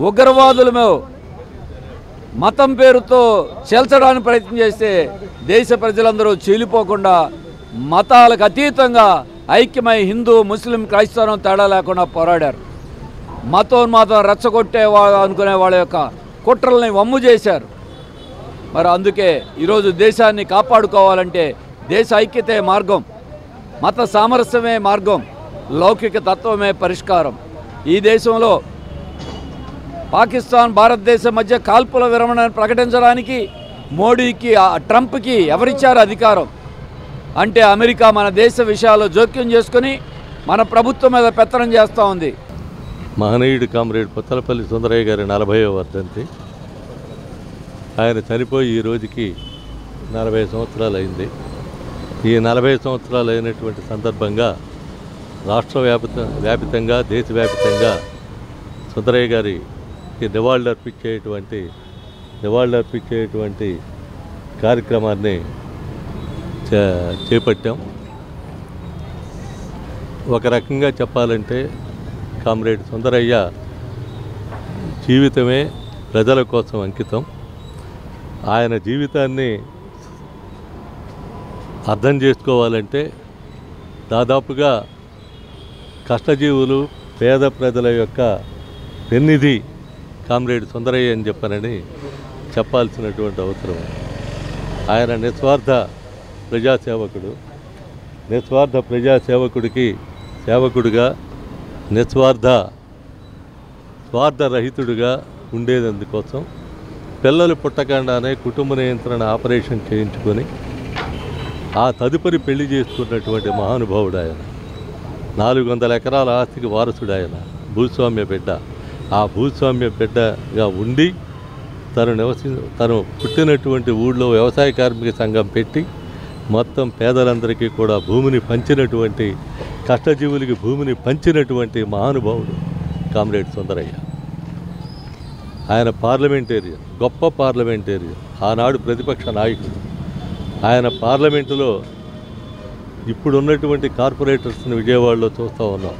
ఉగ్రవాదులను మతం పేరుతో చేల్చడానికి ప్రయత్నం చేస్తే దేశ ప్రజలందరూ చీలిపోకుండా మతాలకు అతీతంగా ఐక్యమై హిందూ, ముస్లిం, క్రైస్తవం తేడా లేకుండా పోరాడారు. మతోన్మాదం రెచ్చగొట్టే అనుకునే వాళ్ళ యొక్క కుట్రల్ని వమ్ము చేశారు. మరి అందుకే ఈరోజు దేశాన్ని కాపాడుకోవాలంటే దేశ ఐక్యతే మార్గం, మత సామరస్యమే మార్గం, లౌకిక తత్వమే పరిష్కారం. ఈ దేశంలో పాకిస్తాన్, భారతదేశం మధ్య కాల్పుల విరమణను ప్రకటించడానికి మోడీకి, ట్రంప్కి ఎవరిచ్చారు అధికారం? అంటే అమెరికా మన దేశ విషయాల్లో జోక్యం చేసుకుని మన ప్రభుత్వం మీద పెత్తనం చేస్తూ ఉంది. మహనీయుడు కామ్రేడ్ పుచ్చలపల్లి సుందరయ్య గారి 40వ వర్ధంతి. ఆయన చనిపోయి ఈ రోజుకి 40 సంవత్సరాలు అయింది. ఈ 40 సంవత్సరాలు అయినటువంటి సందర్భంగా రాష్ట్ర వ్యాపితంగా, దేశవ్యాపితంగా సుందరయ్య గారికి నివాళులు అర్పించేటువంటి కార్యక్రమాన్ని చేపట్టాం. ఒక రకంగా చెప్పాలంటే కామ్రేడ్ సుందరయ్య జీవితమే ప్రజల కోసం అంకితం. ఆయన జీవితాన్ని అర్థం చేసుకోవాలంటే దాదాపుగా కష్టజీవులు, పేద ప్రజల యొక్క పెన్నిధి కామ్రేడ్ సుందరయ్య అని చెప్పాల్సినటువంటి అవసరం. ఆయన నిస్వార్థ ప్రజాసేవకుడికి సేవకుడిగా స్వార్థరహితుడిగా ఉండేందుకోసం పిల్లలు పుట్టకుండానే కుటుంబ నియంత్రణ ఆపరేషన్ చేయించుకొని ఆ తదుపరి పెళ్లి చేసుకున్నటువంటి మహానుభావుడు ఆయన. 400 ఎకరాల ఆస్తికి వారసుడు ఆయన, భూస్వామ్య బిడ్డ. ఆ భూస్వామ్య బిడ్డగా ఉండి తను పుట్టినటువంటి ఊళ్ళో వ్యవసాయ కార్మిక సంఘం పెట్టి మొత్తం పేదలందరికీ కూడా భూమిని పంచినటువంటి, కష్టజీవులకి భూమిని పంచినటువంటి మహానుభావుడు కామ్రేడ్ సుందరయ్య. ఆయన పార్లమెంటేరియన్, గొప్ప పార్లమెంటేరియన్, ఆనాడు ప్రతిపక్ష నాయకుడు. ఆయన పార్లమెంటులో ఇప్పుడున్నటువంటి కార్పొరేటర్స్ని విజయవాడలో చూస్తూ ఉన్నాం.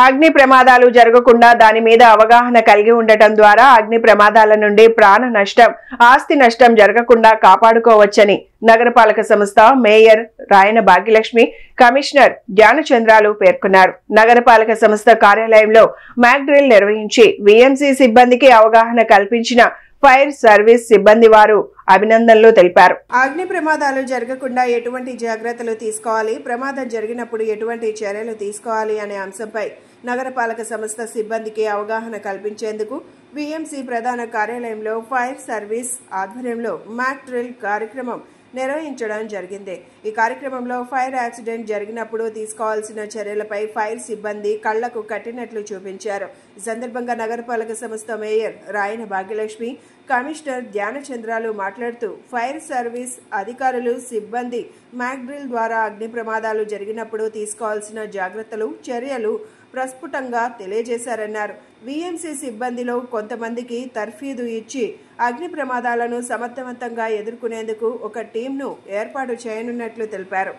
అగ్ని ప్రమాదాలు జరగకుండా దాని మీద అవగాహన కలిగి ఉండటం ద్వారా అగ్ని ప్రమాదాల నుండి ప్రాణ నష్టం, ఆస్తి నష్టం జరగకుండా కాపాడుకోవచ్చని నగరపాలక సంస్థ మేయర్ రాయన భాగ్యలక్ష్మి, కమిషనర్ ధ్యానచంద్రాలు పేర్కొన్నారు. నగరపాలక సంస్థ కార్యాలయంలో మాక్ డ్రిల్ నిర్వహించి వీఎంసీ సిబ్బందికి అవగాహన కల్పించిన ఫైర్ సర్వీస్ సిబ్బంది వారు అభినందనలు తెలిపారు. అగ్ని ప్రమాదాలు జరగకుండా ఎటువంటి జాగ్రత్తలు తీసుకోవాలి, ప్రమాదం జరిగినప్పుడు ఎటువంటి చర్యలు తీసుకోవాలి అనే అంశంపై నగరపాలక సంస్థ సిబ్బందికి అవగాహన కల్పించేందుకు వీఎంసీ ప్రధాన కార్యాలయంలో ఫైర్ సర్వీస్ ఆధ్వర్యంలో మాక్ డ్రిల్ కార్యక్రమం నిర్వహించడం జరిగింది. ఈ కార్యక్రమంలో ఫైర్ యాక్సిడెంట్ జరిగినప్పుడు తీసుకోవాల్సిన చర్యలపై ఫైర్ సిబ్బంది కళ్లకు కట్టినట్లు చూపించారు. ఈ సందర్భంగా నగరపాలక సంస్థ మేయర్ రాయన భాగ్యలక్ష్మి, కమిషనర్ ధ్యానచంద్రాలు మాట్లాడుతూ ఫైర్ సర్వీస్ అధికారులు సిబ్బంది మాక్ డ్రిల్ ద్వారా అగ్ని ప్రమాదాలు జరిగినప్పుడు తీసుకోవాల్సిన జాగ్రత్తలు, చర్యలు ప్రస్ఫుటంగా తెలియజేశారన్నారు. వీఎంసీ సిబ్బందిలో కొంతమందికి తర్ఫీదు ఇచ్చి అగ్ని ప్రమాదాలను సమర్థవంతంగా ఎదుర్కొనేందుకు ఒక టీంను ఏర్పాటు చేయనున్నట్లు తెలిపారు.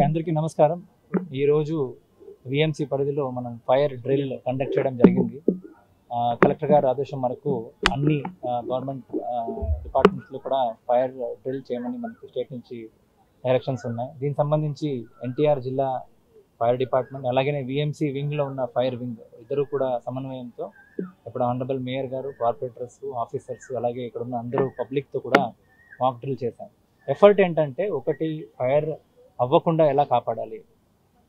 అందరికీ నమస్కారం. ఈరోజు విఎంసీ పరిధిలో మనం ఫైర్ డ్రిల్ కండక్ట్ చేయడం జరిగింది. కలెక్టర్ గారి ఆదేశం మేరకు అన్ని గవర్నమెంట్ డిపార్ట్మెంట్స్లో కూడా ఫైర్ డ్రిల్ చేయమని మనకి స్టేట్ నుంచి డైరెక్షన్స్ ఉన్నాయి. దీనికి సంబంధించి ఎన్టీఆర్ జిల్లా ఫైర్ డిపార్ట్మెంట్ అలాగే విఎంసీ వింగ్లో ఉన్న ఫైర్ వింగ్ ఇద్దరు కూడా సమన్వయంతో ఇప్పుడు ఆనరబుల్ మేయర్ గారు, కార్పొరేటర్స్, ఆఫీసర్స్ అలాగే ఇక్కడ ఉన్న అందరూ పబ్లిక్తో కూడా మాక్ డ్రిల్ చేశాం. ఎఫర్ట్ ఏంటంటే ఒకటి ఫైర్ అవ్వకుండా ఎలా కాపాడాలి,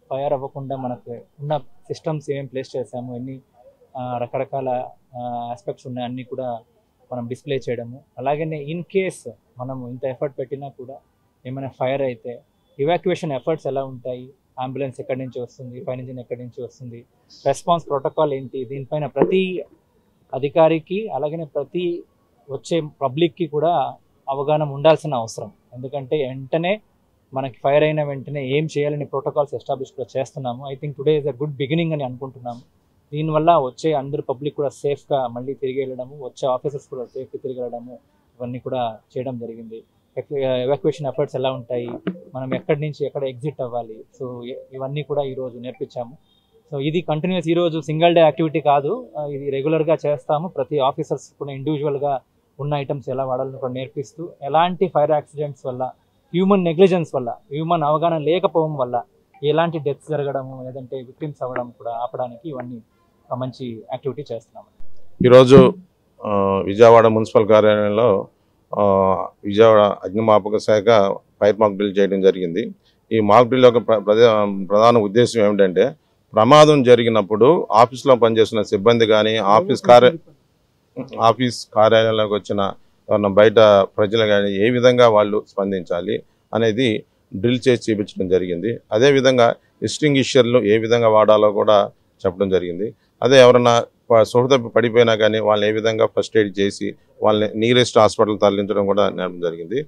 ఫైర్ అవ్వకుండా మనకు ఉన్న సిస్టమ్స్ ఏమేమి ప్లేస్ చేసాము, ఎన్ని రకరకాల ఆస్పెక్ట్స్ ఉన్నాయి అన్నీ కూడా మనం డిస్ప్లే చేయడము. అలాగే ఇన్ కేస్ మనము ఇంత ఎఫర్ట్ పెట్టినా కూడా ఏమైనా ఫైర్ అయితే ఇవాక్యుయేషన్ ఎఫర్ట్స్ ఎలా ఉంటాయి, అంబులెన్స్ ఎక్కడి నుంచి వస్తుంది, ఫైర్ ఇంజిన్ ఎక్కడి నుంచి వస్తుంది, రెస్పాన్స్ ప్రోటోకాల్ ఏంటి, దీనిపైన ప్రతి అధికారికి అలాగే ప్రతి వచ్చే పబ్లిక్కి కూడా అవగాహన ఉండాల్సిన అవసరం. ఎందుకంటే వెంటనే మనకి ఫైర్ అయిన వెంటనే ఏం చేయాలని ప్రోటోకాల్స్ ఎస్టాబ్లిష్ కూడా చేస్తున్నాము. I think today is a good beginning అని అనుకుంటున్నాము. దీనివల్ల వచ్చే అందరు పబ్లిక్ కూడా సేఫ్గా మళ్ళీ తిరిగి వెళ్ళడము, వచ్చే ఆఫీసర్స్ కూడా సేఫ్గా తిరిగి వెళ్ళడము ఇవన్నీ కూడా చేయడం జరిగింది. ఎవాక్యుయేషన్ ఎఫర్ట్స్ ఎలా ఉంటాయి, మనం ఎక్కడి నుంచి ఎక్కడ ఎగ్జిట్ అవ్వాలి, సో ఇవన్నీ కూడా ఈరోజు నేర్పించాము. సో ఇది కంటిన్యూస్, ఈరోజు సింగిల్ డే యాక్టివిటీ కాదు, ఇది రెగ్యులర్గా చేస్తాము. ప్రతి ఆఫీసర్స్ కూడా ఇండివిజువల్గా ఉన్న ఐటమ్స్ ఎలా వాడాలని కూడా నేర్పిస్తూ, ఎలాంటి ఫైర్ యాక్సిడెంట్స్ వల్ల, హ్యూమన్ నెగ్లిజెన్స్ వల్ల, హ్యూమన్ అవగాహన లేకపోవడం వల్ల ఎలాంటి డెత్స్ జరగడము లేదంటే విక్టిమ్స్ అవ్వడం కూడా ఆపడానికి ఇవన్నీ ఒక మంచి యాక్టివిటీ చేస్తున్నాం. ఈరోజు విజయవాడ మున్సిపల్ కార్యాలయంలో విజయవాడ అగ్నిమాపక శాఖ ఫైర్ మాక్ డ్రిల్ చేయడం జరిగింది. ఈ మాక్ డ్రిల్ యొక్క ప్రధాన ఉద్దేశం ఏమిటంటే, ప్రమాదం జరిగినప్పుడు ఆఫీస్లో పనిచేస్తున్న సిబ్బంది కానీ ఆఫీస్ కార్యాలయంలోకి వచ్చిన బయట ప్రజలు కానీ ఏ విధంగా వాళ్ళు స్పందించాలి అనేది డ్రిల్ చేసి చూపించడం జరిగింది. అదేవిధంగా ఎక్స్టింగ్విషర్లు ఏ విధంగా వాడాలో కూడా చెప్పడం జరిగింది. అదే ఎవరన్నా సుహృత పడిపోయినా కానీ వాళ్ళని ఏ విధంగా ఫస్ట్ ఎయిడ్ చేసి వాళ్ళని నియరెస్ట్ హాస్పిటల్ తరలించడం కూడా నేర్పడం జరిగింది.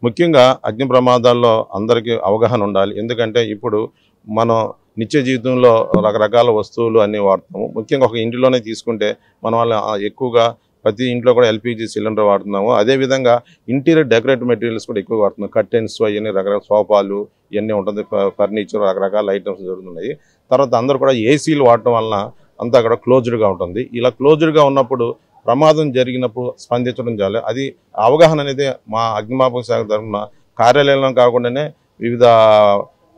ముఖ్యంగా అగ్ని ప్రమాదాల్లో అందరికీ అవగాహన ఉండాలి. ఎందుకంటే ఇప్పుడు మనం నిత్య జీవితంలో రకరకాల వస్తువులు అన్నీ వాడుతాము. ముఖ్యంగా ఒక ఇంటిలోనే తీసుకుంటే మన వాళ్ళ ఎక్కువగా ప్రతి ఇంట్లో కూడా ఎల్పిజి సిలిండర్ వాడుతున్నాము. అదేవిధంగా ఇంటీరియర్ డెకరేటివ్ మెటీరియల్స్ కూడా ఎక్కువ వాడుతున్నాం. కర్టెన్స్ అవన్నీ రకరకాల సోఫాలు ఇవన్నీ ఉంటుంది, ఫర్నిచర్ రకరకాల ఐటమ్స్ జరుగుతున్నాయి. తర్వాత అందరూ కూడా ఏసీలు వాడటం వలన అంతా అక్కడ క్లోజ్డ్గా ఉంటుంది. ఇలా క్లోజ్డ్గా ఉన్నప్పుడు ప్రమాదం జరిగినప్పుడు స్పందించడం చాలు. అది అవగాహన అనేది మా అగ్నిమాపక శాఖ తరఫున కార్యాలయంలో కాకుండానే వివిధ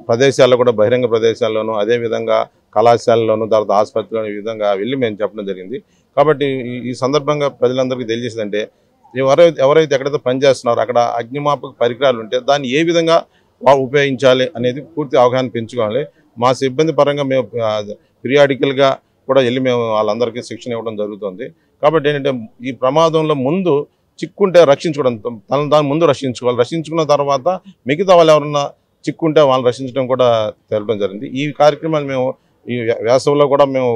ప్రదేశాల్లో కూడా బహిరంగ ప్రదేశాల్లోనూ అదేవిధంగా కళాశాలలోనూ తర్వాత ఆసుపత్రిలో ఈ విధంగా వెళ్ళి మేము చెప్పడం జరిగింది. కాబట్టి ఈ సందర్భంగా ప్రజలందరికీ తెలియజేసిందంటే, ఎవరైతే ఎక్కడైతే పనిచేస్తున్నారో అక్కడ అగ్నిమాపక పరికరాలు ఉంటే దాన్ని ఏ విధంగా ఉపయోగించాలి అనేది పూర్తి అవగాహన పెంచుకోవాలి. మా సిబ్బంది పరంగా మేము పీరియాడికల్గా కూడా వెళ్ళి మేము వాళ్ళందరికీ శిక్షణ ఇవ్వడం జరుగుతుంది. కాబట్టి ఏంటంటే, ఈ ప్రమాదంలో ముందు చిక్కుంటే రక్షించుకోవడం, దాని ముందు రక్షించుకోవాలి. రక్షించుకున్న తర్వాత మిగతా వాళ్ళు ఎవరన్నా చిక్కుంటే వాళ్ళని రక్షించడం కూడా తెలపడం జరిగింది. ఈ కార్యక్రమాలు మేము ఈ వేసవిలో కూడా మేము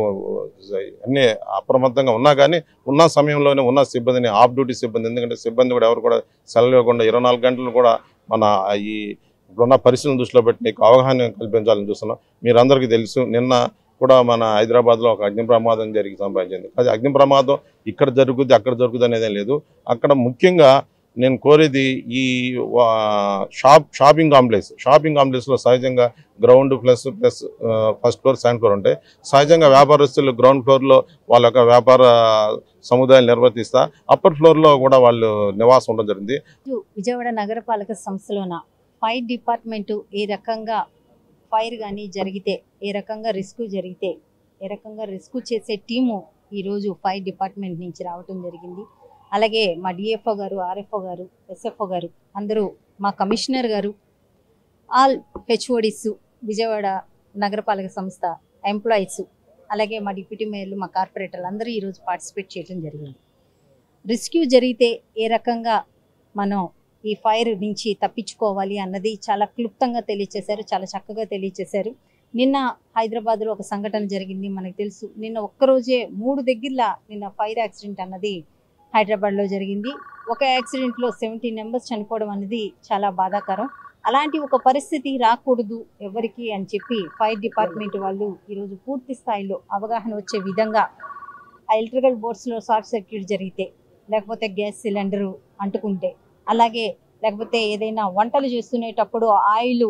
అన్నీ అప్రమత్తంగా ఉన్నా కానీ ఉన్న సమయంలోనే ఉన్న సిబ్బందిని ఆఫ్ డ్యూటీ సిబ్బంది, ఎందుకంటే సిబ్బంది కూడా ఎవరు కూడా సెలవు ఇవ్వకుండా 24 గంటలు కూడా మన ఈ ఇప్పుడున్న పరిస్థితులను దృష్టిలో పెట్టి అవగాహన కల్పించాలని చూస్తున్నాం. మీరందరికీ తెలుసు, నిన్న కూడా మన హైదరాబాద్లో ఒక అగ్ని ప్రమాదం జరిగి సంభవించింది. అది అగ్ని ప్రమాదం ఇక్కడ జరుగుద్ది అక్కడ జరుగుద్ది అనేది లేదు. అక్కడ ముఖ్యంగా నేను కోరేది ఈ షాపింగ్ కాంప్లెక్స్లో సహజంగా ground plus first floor second floor ఉంటాయి. సహజంగా వ్యాపారస్తులు గ్రౌండ్ ఫ్లోర్లో వాళ్ళ యొక్క వ్యాపార సముదాయాలు నిర్వర్తిస్తా అప్పర్ ఫ్లోర్లో కూడా వాళ్ళు నివాసం ఉండడం జరిగింది. విజయవాడ నగరపాలక సంస్థలోన ఫైర్ డిపార్ట్మెంటు ఏ రకంగా ఫైర్ కానీ జరిగితే ఏ రకంగా రెస్క్యూ చేసే టీము ఈరోజు ఫైర్ డిపార్ట్మెంట్ నుంచి రావటం జరిగింది. అలాగే మా డిఎఫ్ఓ గారు, ఆర్ఎఫ్ఓ గారు, ఎస్ఎఫ్ఓ గారు, అందరూ మా కమిషనర్ గారు, ఆల్ హెచ్ఓడిస్, విజయవాడ నగరపాలక సంస్థ ఎంప్లాయీస్, అలాగే మా డిప్యూటీ మేయర్లు, మా కార్పొరేటర్లు అందరూ ఈరోజు పార్టిసిపేట్ చేయడం జరిగింది. రెస్క్యూ జరిగితే ఏ రకంగా మనం ఈ ఫైర్ నుంచి తప్పించుకోవాలి అన్నది చాలా క్లుప్తంగా తెలియచేశారు, చాలా చక్కగా తెలియచేశారు. నిన్న హైదరాబాద్లో ఒక సంఘటన జరిగింది, మనకు తెలుసు. నిన్న ఒక్కరోజే 3 దగ్గరలా నిన్న ఫైర్ యాక్సిడెంట్ అన్నది హైదరాబాద్లో జరిగింది. ఒక యాక్సిడెంట్లో 17 మెంబర్స్ చనిపోవడం అనేది చాలా బాధాకరం. అలాంటి ఒక పరిస్థితి రాకూడదు ఎవరికి అని చెప్పి ఫైర్ డిపార్ట్మెంట్ వాళ్ళు ఈరోజు పూర్తి స్థాయిలో అవగాహన వచ్చే విధంగా ఆ ఎలక్ట్రికల్ బోర్డ్స్లో షార్ట్ సర్క్యూట్ జరిగితే, లేకపోతే గ్యాస్ సిలిండరు అంటుకుంటే, అలాగే లేకపోతే ఏదైనా వంటలు చేస్తునేటప్పుడు ఆయిల్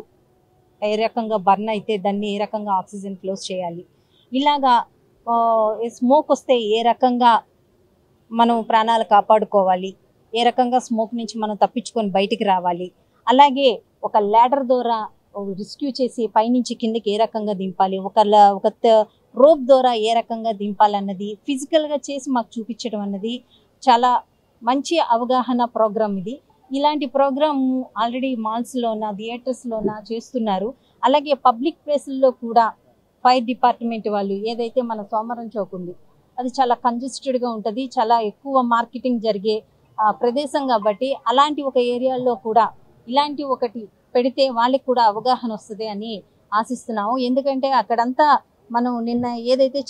ఏ రకంగా బర్న్ అయితే దాన్ని ఏ రకంగా ఆక్సిజన్ క్లోజ్ చేయాలి, ఇలాగా స్మోక్ వస్తే ఏ రకంగా మనం ప్రాణాలు కాపాడుకోవాలి, ఏ రకంగా స్మోక్ నుంచి మనం తప్పించుకొని బయటికి రావాలి, అలాగే ఒక ల్యాడర్ ద్వారా రెస్క్యూ చేసి పైనుంచి కిందకి ఏ రకంగా దింపాలి, ఒక రోప్ ద్వారా ఏ రకంగా దింపాలన్నది ఫిజికల్గా చేసి మాకు చూపించడం అన్నది చాలా మంచి అవగాహన ప్రోగ్రామ్ ఇది. ఇలాంటి ప్రోగ్రామ్ ఆల్రెడీ మాల్స్లోన, థియేటర్స్లోన చేస్తున్నారు. అలాగే పబ్లిక్ ప్లేసుల్లో కూడా ఫైర్ డిపార్ట్మెంట్ వాళ్ళు, ఏదైతే మన సోమరం చౌక్ ఉంది అది చాలా కంజెస్టెడ్గా ఉంటుంది, చాలా ఎక్కువ మార్కెటింగ్ జరిగే ప్రదేశం కాబట్టి అలాంటి ఒక ఏరియాల్లో కూడా ఇలాంటి ఒకటి పెడితే వాళ్ళకి కూడా అవగాహన వస్తుంది అని ఆశిస్తున్నాము. ఎందుకంటే అక్కడంతా మనం నిన్న ఏదైతే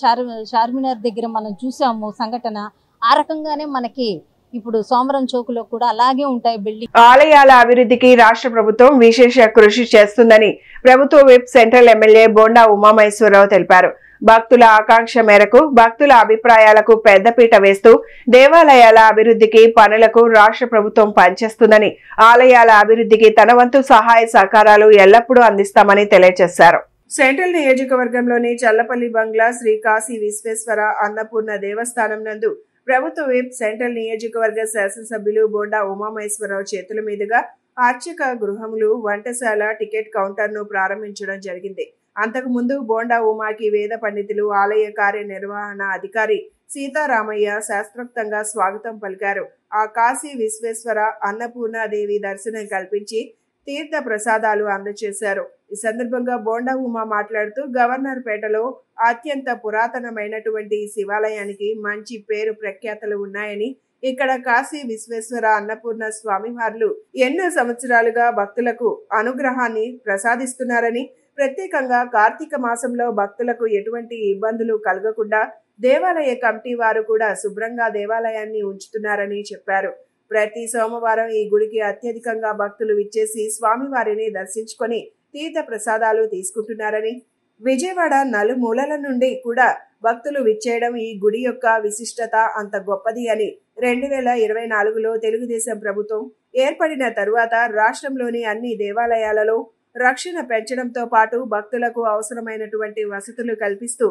చార్మినార్ దగ్గర మనం చూసాము సంఘటన, ఆ రకంగానే మనకి ఇప్పుడు సోమరం చౌకులో కూడా అలాగే ఉంటాయి బిల్డింగ్. ఆలయాల అభివృద్ధికి రాష్ట్ర ప్రభుత్వం విశేష కృషి చేస్తుందని ప్రభుత్వ whip central MLA Bonda Umamaheswararao తెలిపారు. భక్తుల ఆకాంక్ష మేరకు భక్తుల అభిప్రాయాలకు పెద్దపీట వేస్తూ దేవాలయాల అభివృద్ధికి పనులకు రాష్ట్ర ప్రభుత్వం పనిచేస్తుందని, ఆలయాల అభివృద్ధికి తన వంతు సహాయ సహకారాలు ఎల్లప్పుడూ అందిస్తామని తెలియజేశారు. సెంట్రల్ నియోజకవర్గంలోని చల్లపల్లి బంగ్లా శ్రీ కాశీ విశ్వేశ్వర అన్నపూర్ణ దేవస్థానం నందు ప్రభుత్వ విప్ సెంట్రల్ నియోజకవర్గ శాసనసభ్యులు బోండా ఉమామహేశ్వరరావు చేతుల మీదుగా అర్చక గృహములు, వంటశాల, టికెట్ కౌంటర్ ను ప్రారంభించడం జరిగింది. అంతకుముందు బోండా ఉమాకి వేద పండితులు, ఆలయ కార్యనిర్వహణ అధికారి సీతారామయ్య శాస్త్రోక్తంగా స్వాగతం పలికారు. ఆ కాశీ విశ్వేశ్వర అన్నపూర్ణాదేవి దర్శనం కల్పించి తీర్థ ప్రసాదాలు అందజేశారు. ఈ సందర్భంగా బోండా ఉమా మాట్లాడుతూ గవర్నర్ పేటలో అత్యంత పురాతనమైనటువంటి ఈ శివాలయానికి మంచి పేరు ప్రఖ్యాతలు ఉన్నాయని, ఇక్కడ కాశీ విశ్వేశ్వర అన్నపూర్ణ స్వామివార్లు ఎన్నో సంవత్సరాలుగా భక్తులకు అనుగ్రహాన్ని ప్రసాదిస్తున్నారని, ప్రత్యేకంగా కార్తీక మాసంలో భక్తులకు ఎటువంటి ఇబ్బందులు కలగకుండా దేవాలయ కమిటీ వారు కూడా శుభ్రంగా దేవాలయాన్ని ఉంచుతున్నారని చెప్పారు. ప్రతి సోమవారం ఈ గుడికి అత్యధికంగా భక్తులు విచ్చేసి స్వామివారిని దర్శించుకొని తీర్థ ప్రసాదాలు తీసుకుంటున్నారని, విజయవాడ నలుమూలల నుండి కూడా భక్తులు విచ్చేయడం ఈ గుడి యొక్క విశిష్టత అంత గొప్పది అని 2024లో తెలుగుదేశం ప్రభుత్వం ఏర్పడిన తరువాత రాష్ట్రంలోని అన్ని దేవాలయాలలో రక్షణ పెంచడంతో పాటు భక్తులకు అవసరమైనటువంటి వసతులు కల్పిస్తూ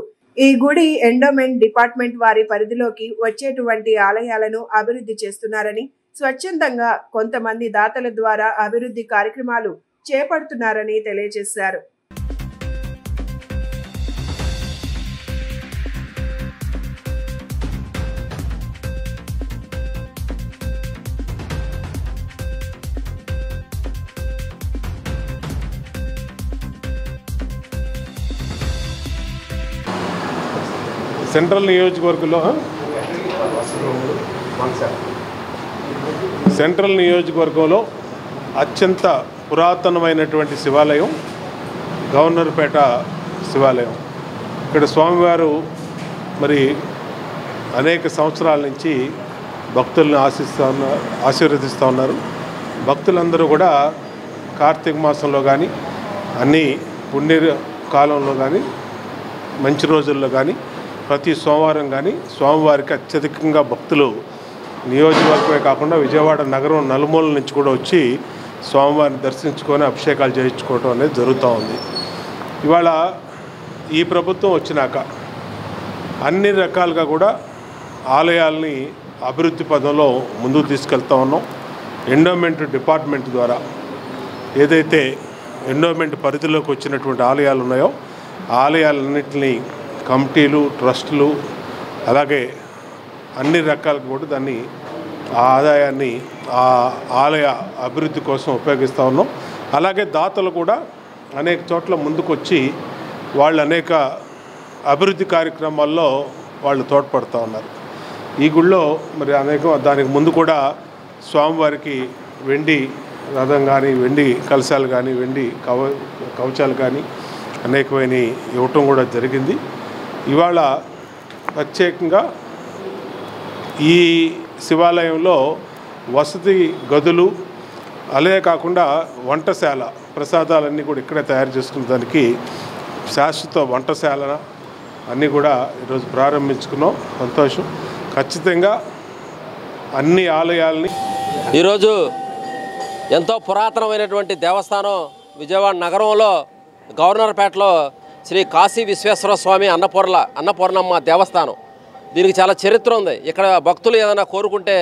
ఈ గుడి ఎండోమెంట్ డిపార్ట్మెంట్ వారి పరిధిలోకి వచ్చేటువంటి ఆలయాలను అభివృద్ధి చేస్తున్నారని, స్వచ్ఛందంగా కొంతమంది దాతల ద్వారా అభివృద్ధి కార్యక్రమాలు చేపడుతున్నారని తెలియజేశారు. సెంట్రల్ నియోజకవర్గంలో అత్యంత పురాతనమైనటువంటి శివాలయం గవర్నర్పేట శివాలయం. ఇక్కడ స్వామివారు మరి అనేక సంవత్సరాల నుంచి భక్తులను ఆశీర్వదిస్తూ ఉన్నారు. భక్తులందరూ కూడా కార్తీక మాసంలో కానీ, అన్ని పుణ్య కాలంలో కానీ, మంచి రోజుల్లో కానీ, ప్రతి సోమవారం కానీ స్వామివారికి అత్యధికంగా భక్తులు నియోజకవర్గమే కాకుండా విజయవాడ నగరం నలుమూల నుంచి కూడా వచ్చి స్వామివారిని దర్శించుకొని అభిషేకాలు చేయించుకోవడం అనేది జరుగుతూ ఉంది. ఇవాళ ఈ ప్రభుత్వం వచ్చినాక అన్ని రకాలుగా కూడా ఆలయాల్ని అభివృద్ధి పదంలో ముందుకు తీసుకెళ్తా ఉన్నాం. ఎండోమెంట్ డిపార్ట్మెంట్ ద్వారా ఏదైతే ఎండోమెంట్ పరిధిలోకి వచ్చినటువంటి ఆలయాలు ఉన్నాయో ఆ ఆలయాలన్నింటినీ కమిటీలు, ట్రస్టులు, అలాగే అన్ని రకాలుగా కూడా దాన్ని ఆ ఆదాయాన్ని ఆ ఆలయ అభివృద్ధి కోసం ఉపయోగిస్తూ ఉన్నాం. అలాగే దాతలు కూడా అనేక చోట్ల ముందుకు వచ్చి వాళ్ళు అనేక అభివృద్ధి కార్యక్రమాల్లో వాళ్ళు తోడ్పడుతూ ఉన్నారు. ఈ గుళ్ళో మరి దానికి ముందు కూడా స్వామివారికి వెండి రథం కానీ, వెండి కలశాలు కానీ, వెండి కవచాలు కానీ అనేకమైన ఇవ్వటం కూడా జరిగింది. ఇవాళ ప్రత్యేకంగా ఈ శివాలయంలో వసతి గదులు, అలాగే కాకుండా వంటశాల, ప్రసాదాలన్నీ కూడా ఇక్కడే తయారు చేసుకున్న దానికి శాశ్వత వంటశాల అన్నీ కూడా ఈరోజు ప్రారంభించుకున్నాం. సంతోషం. ఖచ్చితంగా అన్ని ఆలయాల్ని ఈరోజు ఎంతో పురాతనమైనటువంటి దేవస్థానం విజయవాడ నగరంలో గవర్నర్పేటలో శ్రీ కాశీ విశ్వేశ్వర స్వామి అన్నపూర్ణమ్మ దేవస్థానం. దీనికి చాలా చరిత్ర ఉంది. ఇక్కడ భక్తులు ఏదైనా కోరుకుంటే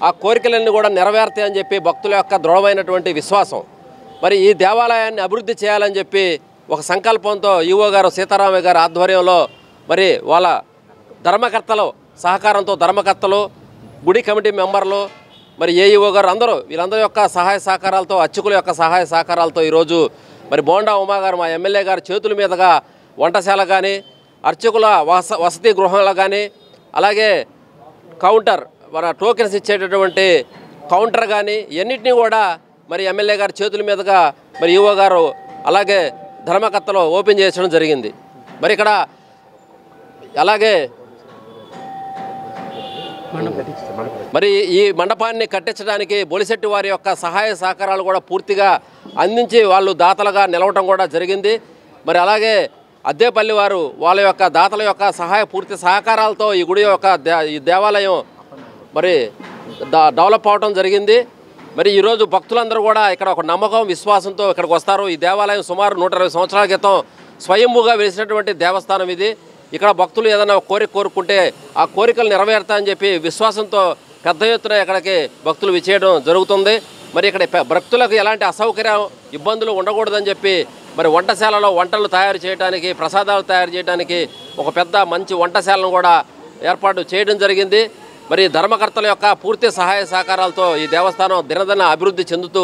ఆ కోరికలన్నీ కూడా నెరవేరుతాయని చెప్పి భక్తుల యొక్క దృఢమైనటువంటి విశ్వాసం. మరి ఈ దేవాలయాన్ని అభివృద్ధి చేయాలని చెప్పి ఒక సంకల్పంతో ఈవో గారు సీతారామయ్య గారి ఆధ్వర్యంలో మరి వాళ్ళ ధర్మకర్తలు సహకారంతో, ధర్మకర్తలు, గుడి కమిటీ మెంబర్లు, మరి ఏఈఓ గారు అందరూ వీళ్ళందరి యొక్క సహాయ సహకారాలతో, అర్చకుల యొక్క సహాయ సహకారాలతో ఈరోజు మరి బోండా ఉమా గారు మా ఎమ్మెల్యే గారి చేతుల మీదుగా వంటశాల కానీ, అర్చకుల వసతి గృహాలు కానీ, అలాగే కౌంటర్ మన టోకెన్స్ ఇచ్చేటటువంటి కౌంటర్ కానీ ఎన్నిటినీ కూడా మరి ఎమ్మెల్యే గారి చేతుల మీదుగా మరి ఈవో గారు అలాగే ధర్మకర్తలు ఓపెన్ చేయడం జరిగింది. మరి ఇక్కడ అలాగే మరి ఈ మండపాన్ని కట్టించడానికి బొలిశెట్టి వారి యొక్క సహాయ సహకారాలు కూడా పూర్తిగా అందించి వాళ్ళు దాతలుగా నిలవటం కూడా జరిగింది. మరి అలాగే అద్దేపల్లి వారు వాళ్ళ యొక్క దాతల యొక్క పూర్తి సహకారాలతో ఈ గుడి యొక్క ఈ దేవాలయం మరి డెవలప్ అవడం జరిగింది. మరి ఈరోజు భక్తులందరూ కూడా ఇక్కడ ఒక నమ్మకం, విశ్వాసంతో ఇక్కడికి వస్తారు. ఈ దేవాలయం సుమారు 120 సంవత్సరాల క్రితం స్వయంభూగా వెలిసినటువంటి దేవస్థానం ఇది. ఇక్కడ భక్తులు ఏదైనా కోరిక కోరుకుంటే ఆ కోరికలు నెరవేరుతాయని చెప్పి విశ్వాసంతో పెద్ద ఎత్తున ఇక్కడికి భక్తులు విచ్చేయడం జరుగుతుంది. మరి ఇక్కడ భక్తులకు ఎలాంటి అసౌకర్యం, ఇబ్బందులు ఉండకూడదని చెప్పి మరి వంటశాలలో వంటలు తయారు చేయడానికి, ప్రసాదాలు తయారు చేయడానికి ఒక పెద్ద మంచి వంటశాలను కూడా ఏర్పాటు చేయడం జరిగింది. మరి ధర్మకర్తల యొక్క పూర్తి సహాయ సహకారాలతో ఈ దేవస్థానం దినదిన అభివృద్ధి చెందుతూ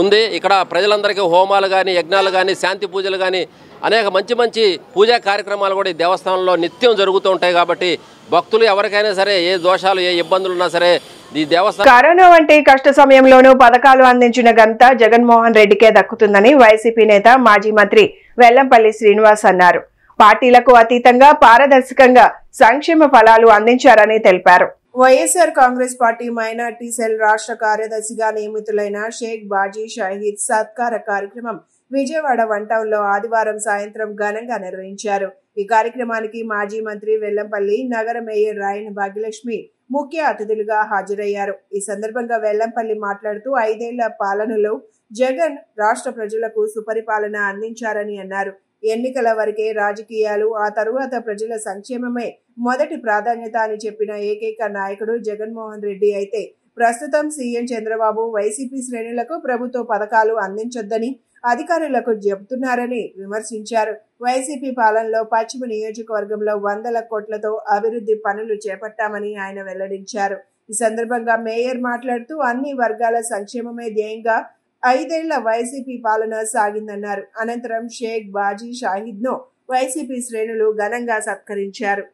ఉంది. ఇక్కడ ప్రజలందరికీ హోమాలు కానీ, యజ్ఞాలు కానీ, శాంతి పూజలు కానీ అనేక మంచి మంచి పూజా కార్యక్రమాలు కూడా ఈ దేవస్థానంలో నిత్యం జరుగుతూ ఉంటాయి. కాబట్టి భక్తులు ఎవరికైనా సరే ఏ దోషాలు, ఏ ఇబ్బందులు ఉన్నా సరే ఈ దేవస్థానం కరోనా వంటి కష్ట సమయంలోనూ పథకాలు అందించిన ఘనత జగన్మోహన్ రెడ్డికే దక్కుతుందని వైసీపీ నేత మాజీ మంత్రి వెల్లంపల్లి శ్రీనివాస్ అన్నారు. పార్టీలకు అతీతంగా పారదర్శకంగా సంక్షేమ ఫలాలు అందించారని తెలిపారు. YSR Congress party minority cell రాష్ట్ర కార్యదర్శిగా నియమితులైన షేక్ బాజీ షాహీద్ సత్కార కార్యక్రమం విజయవాడ వన్ టౌన్ లో ఆదివారం సాయంత్రం ఘనంగా నిర్వహించారు. ఈ కార్యక్రమానికి మాజీ మంత్రి వెల్లంపల్లి, నగర మేయర్ రాయన భాగ్యలక్ష్మి ముఖ్య అతిథులుగా హాజరయ్యారు. ఈ సందర్భంగా వెల్లంపల్లి మాట్లాడుతూ 5 ఏళ్ల పాలనలో జగన్ రాష్ట్ర ప్రజలకు సుపరిపాలన అందించారని అన్నారు. ఎన్నికల వరకే రాజకీయాలు, ఆ తరువాత ప్రజల సంక్షేమమే మొదటి ప్రాధాన్యత అని చెప్పిన ఏకైక నాయకుడు జగన్మోహన్ రెడ్డి అయితే ప్రస్తుతం సీఎం చంద్రబాబు వైసీపీ శ్రేణులకు ప్రభుత్వ పథకాలు అందించొద్దని అధికారులకు చెబుతున్నారని విమర్శించారు. వైసీపీ పాలనలో పశ్చిమ నియోజకవర్గంలో 100 కోట్లతో అభివృద్ధి పనులు చేపట్టామని ఆయన వెల్లడించారు. ఈ సందర్భంగా మేయర్ మాట్లాడుతూ అన్ని వర్గాల సంక్షేమమే ధ్యేయంగా 5 ఏళ్ల వైసీపీ పాలన సాగిందన్నారు. అనంతరం షేక్ బాజీ షాహీద్ ను వైసీపీ శ్రేణులు ఘనంగా సత్కరించారు.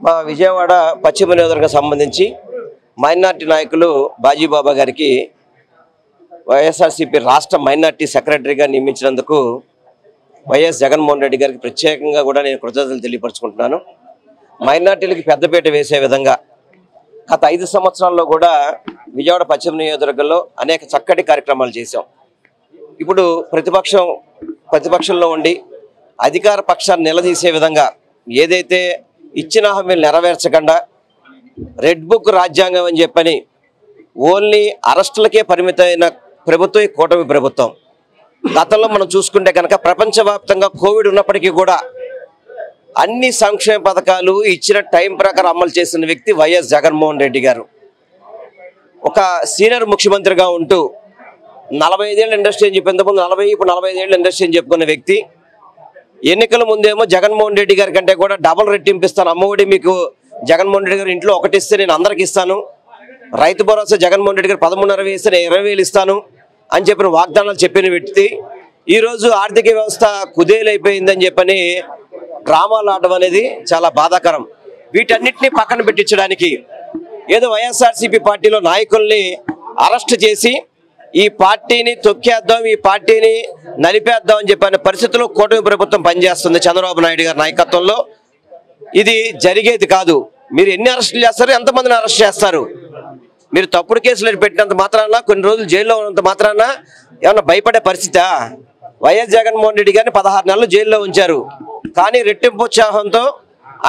మా విజయవాడ పశ్చిమ నియోజకవర్గం సంబంధించి మైనార్టీ నాయకులు బాజీబాబా గారికి వైఎస్ఆర్సీపీ రాష్ట్ర మైనార్టీ సెక్రటరీగా నియమించినందుకు వైఎస్ జగన్మోహన్ రెడ్డి గారికి ప్రత్యేకంగా కూడా నేను కృతజ్ఞతలు తెలియపరుచుకుంటున్నాను. మైనార్టీలకి పెద్దపీట వేసే విధంగా గత 5 సంవత్సరాల్లో కూడా విజయవాడ పశ్చిమ నియోజకవర్గంలో అనేక చక్కటి కార్యక్రమాలు చేశాం. ఇప్పుడు ప్రతిపక్షంలో ఉండి అధికార పక్షాన్ని నిలదీసే విధంగా ఏదైతే ఇచ్చిన హామీలు నెరవేర్చకుండా రెడ్ బుక్ రాజ్యాంగం అని చెప్పని ఓన్లీ అరెస్టులకే పరిమితమైన ప్రభుత్వం ఈ కూటమి ప్రభుత్వం. గతంలో మనం చూసుకుంటే కనుక ప్రపంచవ్యాప్తంగా కోవిడ్ ఉన్నప్పటికీ కూడా అన్ని సంక్షేమ పథకాలు ఇచ్చిన టైం ప్రకారం అమలు చేసిన వ్యక్తి వైఎస్ జగన్మోహన్ రెడ్డి గారు. ఒక సీనియర్ ముఖ్యమంత్రిగా ఉంటూ 45 ఏళ్ళ ఇండస్ట్రీ అని చెప్పి ఇంతకుముందు 45 ఏళ్ళ ఇండస్ట్రీ అని చెప్పుకున్న వ్యక్తి ఎన్నికల ముందేమో జగన్మోహన్ రెడ్డి గారి కంటే కూడా డబుల్ రెట్టింపిస్తాను, అమ్మఒడి మీకు జగన్మోహన్ రెడ్డి గారు ఇంట్లో ఒకటి ఇస్తే నేను అందరికి ఇస్తాను, రైతు భరోసా జగన్మోహన్ రెడ్డి గారు 13,500 ఇస్తే నేను 20,000 ఇస్తాను అని చెప్పిన వాగ్దానాలు చెప్పిన వ్యక్తి ఈరోజు ఆర్థిక వ్యవస్థ కుదేలైపోయిందని చెప్పని డ్రామాలు ఆడడం అనేది చాలా బాధాకరం. వీటన్నిటిని పక్కన పెట్టించడానికి ఏదో వైఎస్ఆర్సీపీ పార్టీలో నాయకుల్ని అరెస్ట్ చేసి ఈ పార్టీని తొక్కేద్దాం, ఈ పార్టీని నలిపేద్దాం అని చెప్పిన పరిస్థితుల్లో కూటమి ప్రభుత్వం పనిచేస్తుంది చంద్రబాబు నాయుడు గారి నాయకత్వంలో. ఇది జరిగేది కాదు. మీరు ఎన్ని అరెస్టులు చేస్తారు, ఎంతమందిని అరెస్ట్ చేస్తారు? మీరు తప్పుడు కేసులు పెట్టినంత మాత్రాన, కొన్ని రోజులు జైల్లో ఉన్నంత మాత్రాన ఏమన్నా భయపడే పరిస్థితా? వైఎస్ జగన్మోహన్ రెడ్డి గారిని 16 నెలలు జైల్లో ఉంచారు. కానీ రెట్టింపు ఉత్సాహంతో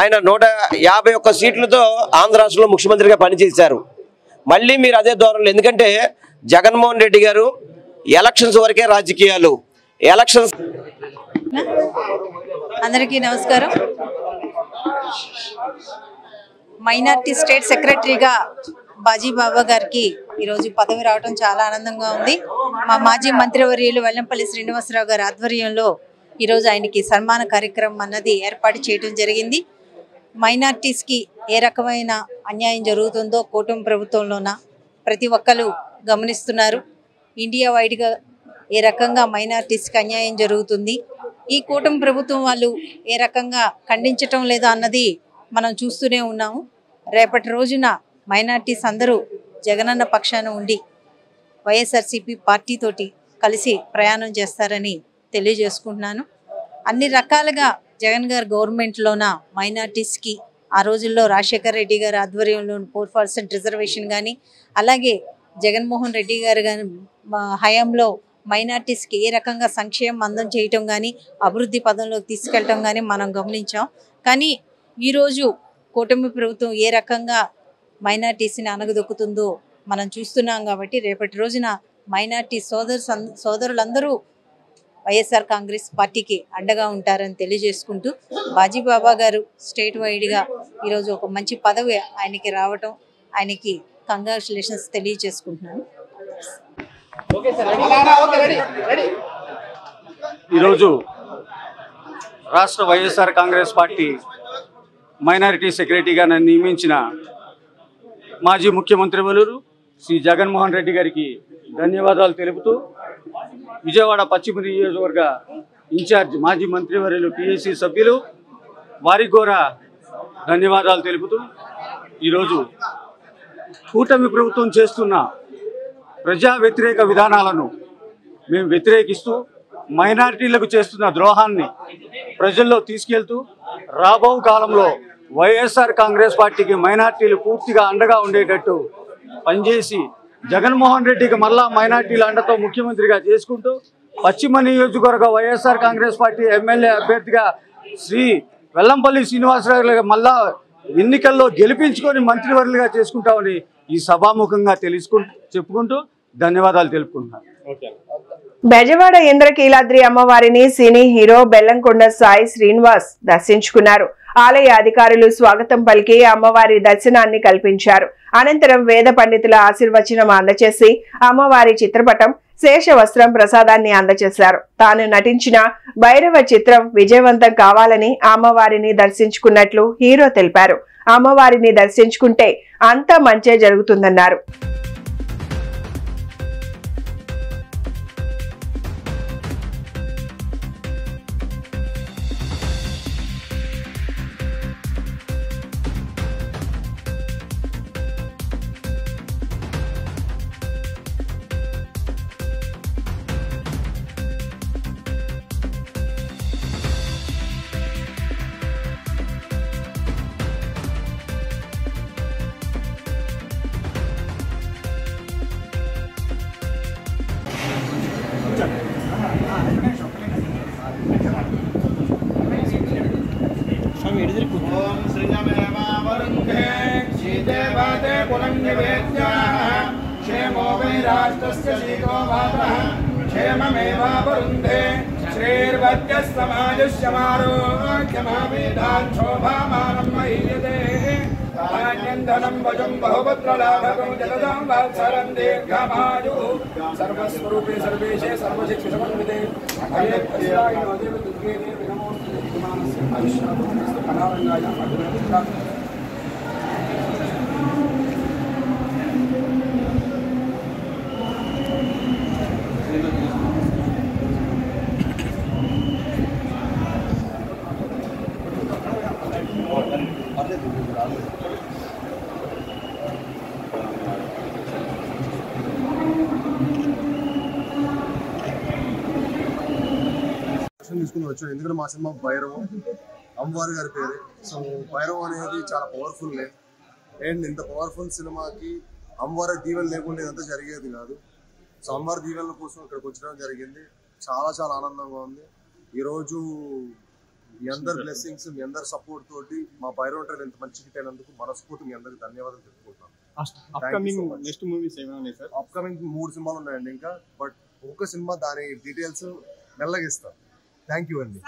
ఆయన 151 సీట్లతో ఆంధ్ర రాష్ట్రంలో ముఖ్యమంత్రిగా పనిచేశారు. మళ్ళీ మీరు అదే ధోరణిలో, ఎందుకంటే జగన్మోహన్ రెడ్డి గారు ఎలక్షన్స్ వరకే రాజకీయాలు, ఎలక్షన్స్. అందరికీ నమస్కారం. మైనార్టీ స్టేట్ సెక్రటరీగా బాజీబాబా గారికి ఈరోజు పదవి రావడం చాలా ఆనందంగా ఉంది. మా మాజీ మంత్రివర్యులు వెల్లంపల్లి శ్రీనివాసరావు గారి ఆధ్వర్యంలో ఈరోజు ఆయనకి సన్మాన కార్యక్రమం అన్నది ఏర్పాటు చేయడం జరిగింది. మైనార్టీస్కి ఏ రకమైన అన్యాయం జరుగుతుందో కూటమి ప్రభుత్వంలోన ప్రతి ఒక్కరు గమనిస్తున్నారు. ఇండియా వైడ్గా ఏ రకంగా మైనార్టీస్కి అన్యాయం జరుగుతుంది, ఈ కూటమి ప్రభుత్వం వాళ్ళు ఏ రకంగా ఖండించటం లేదా అన్నది మనం చూస్తూనే ఉన్నాము. రేపటి రోజున మైనార్టీస్ అందరూ జగనన్న పక్షాన ఉండి వైఎస్ఆర్సీపీ పార్టీతోటి కలిసి ప్రయాణం చేస్తారని తెలియజేసుకుంటున్నాను. అన్ని రకాలుగా జగన్ గారు గవర్నమెంట్లోన మైనార్టీస్కి ఆ రోజుల్లో రాజశేఖర్ రెడ్డి గారి ఆధ్వర్యంలో 4% రిజర్వేషన్ కానీ, అలాగే జగన్మోహన్ రెడ్డి గారు కానీ హయాంలో మైనార్టీస్కి ఏ రకంగా సంక్షేమం అందం చేయటం కానీ అభివృద్ధి పదంలోకి తీసుకెళ్ళటం కానీ మనం గమనించాం. కానీ ఈరోజు కూటమి ప్రభుత్వం ఏ రకంగా మైనార్టీస్ని అణగదొక్కుతుందో మనం చూస్తున్నాం. కాబట్టి రేపటి రోజున మైనార్టీ సోదరులందరూ వైఎస్ఆర్ కాంగ్రెస్ పార్టీకి అండగా ఉంటారని తెలియజేసుకుంటూ బాజీబాబా గారు స్టేట్ వైడ్గా ఈరోజు ఒక మంచి పదవి ఆయనకి రావటం, ఆయనకి కంగ్రాచులేషన్స్ తెలియజేసుకుంటున్నాను. ఈరోజు రాష్ట్ర వైఎస్ఆర్ కాంగ్రెస్ పార్టీ మైనారిటీ సెక్రటరీగా నన్ను నియమించిన మాజీ ముఖ్యమంత్రి వర్యులు శ్రీ జగన్మోహన్ రెడ్డి గారికి ధన్యవాదాలు తెలుపుతూ, విజయవాడ పశ్చిమ నియోజకవర్గ ఇన్ఛార్జ్ మాజీ మంత్రివర్యులు పిఎస్సి సభ్యులు వారికి కూడా ధన్యవాదాలు తెలుపుతూ, ఈరోజు కూటమి ప్రభుత్వం చేస్తున్న ప్రజా వ్యతిరేక విధానాలను మేము వ్యతిరేకిస్తూ మైనారిటీలకు చేస్తున్న ద్రోహాన్ని ప్రజల్లో తీసుకెళ్తూ రాబో కాలంలో వైఎస్ఆర్ కాంగ్రెస్ పార్టీకి మైనారిటీలు పూర్తిగా అండగా ఉండేటట్టు పనిచేసి జగన్మోహన్ రెడ్డికి మళ్ళా మైనారిటీల అండతో ముఖ్యమంత్రిగా చేసుకుంటూ పశ్చిమ నియోజకవర్గ వైఎస్ఆర్ కాంగ్రెస్ పార్టీ ఎమ్మెల్యే అభ్యర్థిగా శ్రీ వెల్లంపల్లి శ్రీనివాసరావు మళ్ళా ఎన్నికల్లో గెలిపించుకొని మంత్రివర్యులుగా చేసుకుంటామని ఈ సభాముఖంగా చెప్పుకుంటూ ధన్యవాదాలు తెలుపుకుంటున్నాను. బెజవాడ ఇంద్రకీలాద్రి అమ్మవారిని సినీ హీరో బెల్లంకొండ సాయి శ్రీనివాస్ దర్శించుకున్నారు. ఆలయ అధికారులు స్వాగతం పలికి అమ్మవారి దర్శనాన్ని కల్పించారు. అనంతరం వేద పండితుల ఆశీర్వచనం అందచేసి అమ్మవారి చిత్రపటం, శేష వస్త్రం ప్రసాదాన్ని అందచేశారు. తాను నటించిన భైరవ చిత్రం విజయవంతం కావాలని అమ్మవారిని దర్శించుకున్నట్లు హీరో తెలిపారు. అమ్మవారిని దర్శించుకుంటే అంతా మంచే జరుగుతుందన్నారు. सर्वस्वरूपे सर्वेशे सर्वशिक्षे समन्विते తీసుకుని వచ్చాను. ఎందుకంటే మా సినిమా భైరవం, అమ్మవారి గారి పేరు. సో భైరవం అనేది చాలా పవర్ఫుల్ నేమ్. అండ్ ఇంత పవర్ఫుల్ సినిమాకి అమ్మవారి దీవెన లేకుండా ఇదంతా జరిగేది కాదు. సో అమ్మవారి దీవెనల కోసం ఇక్కడికి వచ్చడం జరిగింది. చాలా చాలా ఆనందంగా ఉంది. ఈరోజు మీ అందరి బ్లెస్సింగ్స్, మీ అందరి సపోర్ట్ తోటి మా భైరవం ట్రైలర్ ఇంత మంచి హిట్ అయినందుకు మనస్ఫూర్తి మీ అందరికి ధన్యవాదాలు చెప్పుకుంటాను. నెక్స్ట్ మూవీస్ ఏమైనా ఉన్నాయి సార్? అప్కమింగ్ 3 సినిమాలు ఉన్నాయండి ఇంకా. బట్ ఒక సినిమా దాని డీటెయిల్స్ మెల్లగా ఇస్తాను. థ్యాంక్ యూ అండి.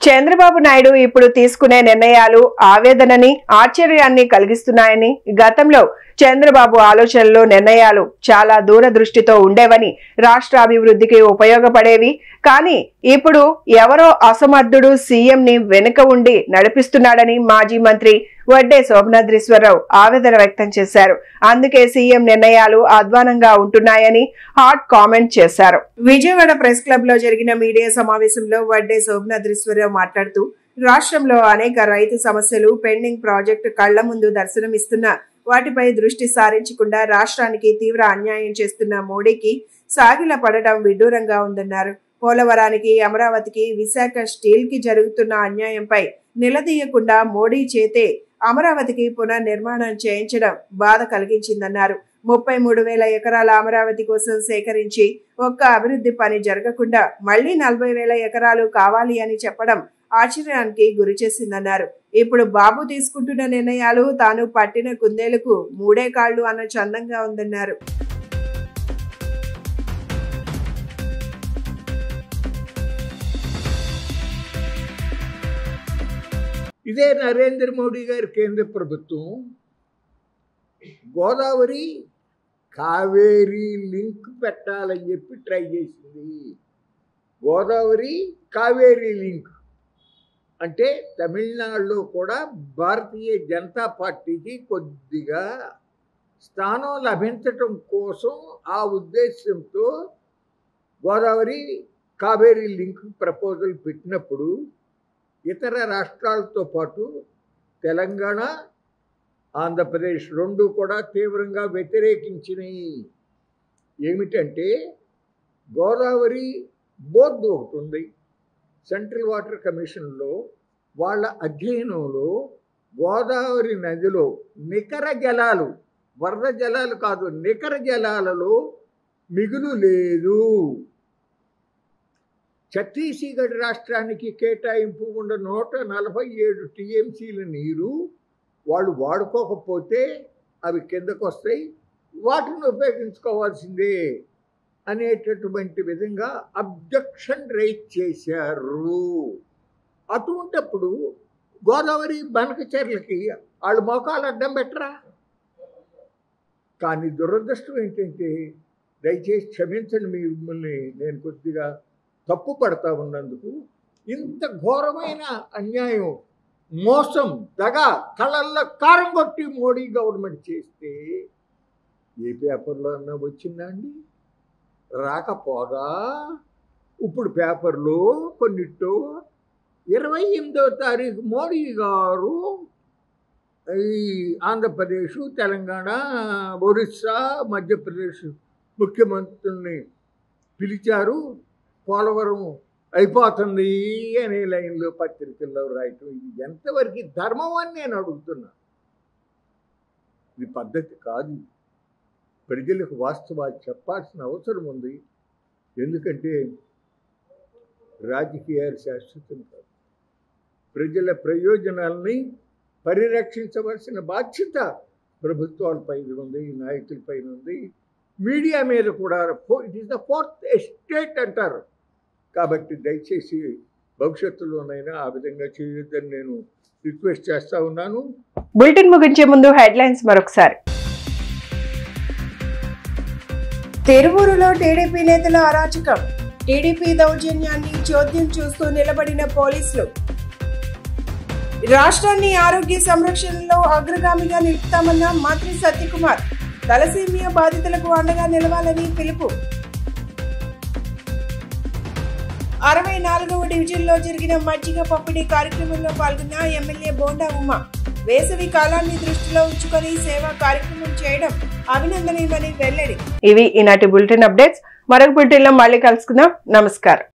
చంద్రబాబు నాయుడు ఇప్పుడు తీసుకునే నిర్ణయాలు ఆవేదనని, ఆశ్చర్యాన్ని కలిగిస్తున్నాయని, గతంలో చంద్రబాబు ఆలోచనలు, నిర్ణయాలు చాలా దూరదృష్టితో ఉండేవని, రాష్ట్ర అభివృద్ధికి ఉపయోగపడేవి. కానీ ఇప్పుడు ఎవరో అసమర్థుడు సీఎంని వెనుక ఉండి నడిపిస్తున్నాడని మాజీ మంత్రి వడ్డే శోభనాద్రీశ్వరరావు ఆవేదన వ్యక్తం చేశారు. అందుకే సీఎం నిర్ణయాలు అధ్వానంగా ఉంటున్నాయని హాట్ కామెంట్ చేశారు. విజయవాడ ప్రెస్ క్లబ్ లో జరిగిన మీడియా సమావేశంలో వడ్డే శోభనాద్రీశ్వరరావు మాట్లాడుతూ, రాష్ట్రంలో అనేక రైతు సమస్యలు, పెండింగ్ ప్రాజెక్టు కళ్ల ముందు దర్శనమిస్తున్నా వాటిపై దృష్టి సారించకుండా రాష్ట్రానికి తీవ్ర అన్యాయం చేస్తున్న మోడీకి సాగిల పడటం విడ్డూరంగా ఉందన్నారు. పోలవరానికి, అమరావతికి, విశాఖ స్టీల్ కి జరుగుతున్న అన్యాయంపై నిలదీయకుండా మోడీ చేతే అమరావతికి పునర్నిర్మాణం చేయించడం బాధ కలిగించిందన్నారు. 33,000 ఎకరాల అమరావతి కోసం సేకరించి ఒక్క అభివృద్ధి పని జరగకుండా మళ్లీ 40,000 ఎకరాలు కావాలి అని చెప్పడం ఆశ్చర్యానికి గురి చేసిందన్నారు. ఇప్పుడు బాబు తీసుకుంటున్న నిర్ణయాలు తాను పట్టిన కుందేలకు 3 కాళ్లు అన్న చందంగా ఉందన్నారు. ఇదే నరేంద్ర మోడీ గారి కేంద్ర ప్రభుత్వం గోదావరి కావేరీ లింక్ పెట్టాలని చెప్పి ట్రై చేసింది. గోదావరి కావేరీ లింక్ అంటే తమిళనాడులో కూడా భారతీయ జనతా పార్టీకి కొద్దిగా స్థానం లభించటం కోసం ఆ ఉద్దేశంతో గోదావరి కావేరీ లింక్ ప్రపోజల్ పెట్టినప్పుడు ఇతర రాష్ట్రాలతో పాటు తెలంగాణ, ఆంధ్రప్రదేశ్ రెండు కూడా తీవ్రంగా వ్యతిరేకించినాయి. ఏమిటంటే గోదావరి బోర్డు ఒకటి ఉంది. సెంట్రల్ వాటర్ కమిషన్లో వాళ్ళ అధ్యయనంలో గోదావరి నదిలో నికర జలాలు, వరద జలాలు కాదు, నికర జలాలలో మిగులు లేదు. ఛత్తీస్గఢ్ రాష్ట్రానికి కేటాయింపు ఉన్న 147 టీఎంసీల నీరు వాళ్ళు వాడుకోకపోతే అవి కిందకు వస్తాయి, వాటిని ఉపయోగించుకోవాల్సిందే అనేటటువంటి విధంగా అబ్జెక్షన్ రైజ్ చేశారు. అటువంటప్పుడు గోదావరి బనకచెర్లకి వాళ్ళు మోకాలు అడ్డం పెట్టరా? కానీ దురదృష్టం ఏంటంటే, దయచేసి క్షమించండి మిమ్మల్ని నేను కొద్దిగా తప్పు పడతా ఉన్నందుకు, ఇంత ఘోరమైన అన్యాయం, మోసం, దగ కళ్ళల్లో కారం కొట్టి మోడీ గవర్నమెంట్ చేస్తే ఏ పేపర్లో అన్నా వచ్చిందా అండి? రాకపోగా ఇప్పుడు పేపర్లో కొన్నిట్లో 28వ తారీఖు మోడీ గారు ఈ ఆంధ్రప్రదేశ్, తెలంగాణ, ఒరిస్సా, మధ్యప్రదేశ్ ముఖ్యమంత్రుల్ని పిలిచారు, పోలవరం అయిపోతుంది అనే లైన్లో పత్రికల్లో రాయటం. ఇది ఎంతవరకు ధర్మం అని నేను అడుగుతున్నా. ఇది పద్ధతి కాదు. ప్రజలకు వాస్తవాలు చెప్పాల్సిన అవసరం ఉంది. ఎందుకంటే రాజకీయాలు శాశ్వతం కాదు. ప్రజల ప్రయోజనాలని పరిరక్షించవలసిన బాధ్యత ప్రభుత్వాలపై ఉంది, నాయకులపై ఉంది, మీడియా మీద కూడా. It is the 4th estate అంటారు. కాబట్టి దయచేసి భవిష్యత్తులోనైనా ఆ విధంగా చేయొద్దని నేను రిక్వెస్ట్ చేస్తా ఉన్నాను. బులెటిన్ ముగించే ముందు హెడ్లైన్స్ మరొకసారి. తిరువూరులో టీడీపీ నేతల అరాచకం. టీడీపీ దౌర్జన్యాన్ని చోద్యం చూస్తూ నిలబడిన పోలీసులు. రాష్ట్రాన్ని ఆరోగ్య సంరక్షణలో అగ్రగామిగా నిలుపుతామన్న మంత్రి సత్యకుమార్. తలసీమియా బాధితులకు అండగా నిలవాలని పిలుపు. 64వ డివిజన్లో జరిగిన మజ్జిగ పంపిణీ కార్యక్రమంలో పాల్గొన్న ఎమ్మెల్యే బోండా ఉమ. వేసవి కాలాన్ని దృష్టిలో ఉంచుకొని సేవా కార్యక్రమం చేయడం అభినందనీయమని వెల్లడి. ఇవి ఈనాటి బులెటిన్ అప్డేట్స్. మరొక బులెటిన్లో మళ్ళీ కలుసుకుందాం. నమస్కారం.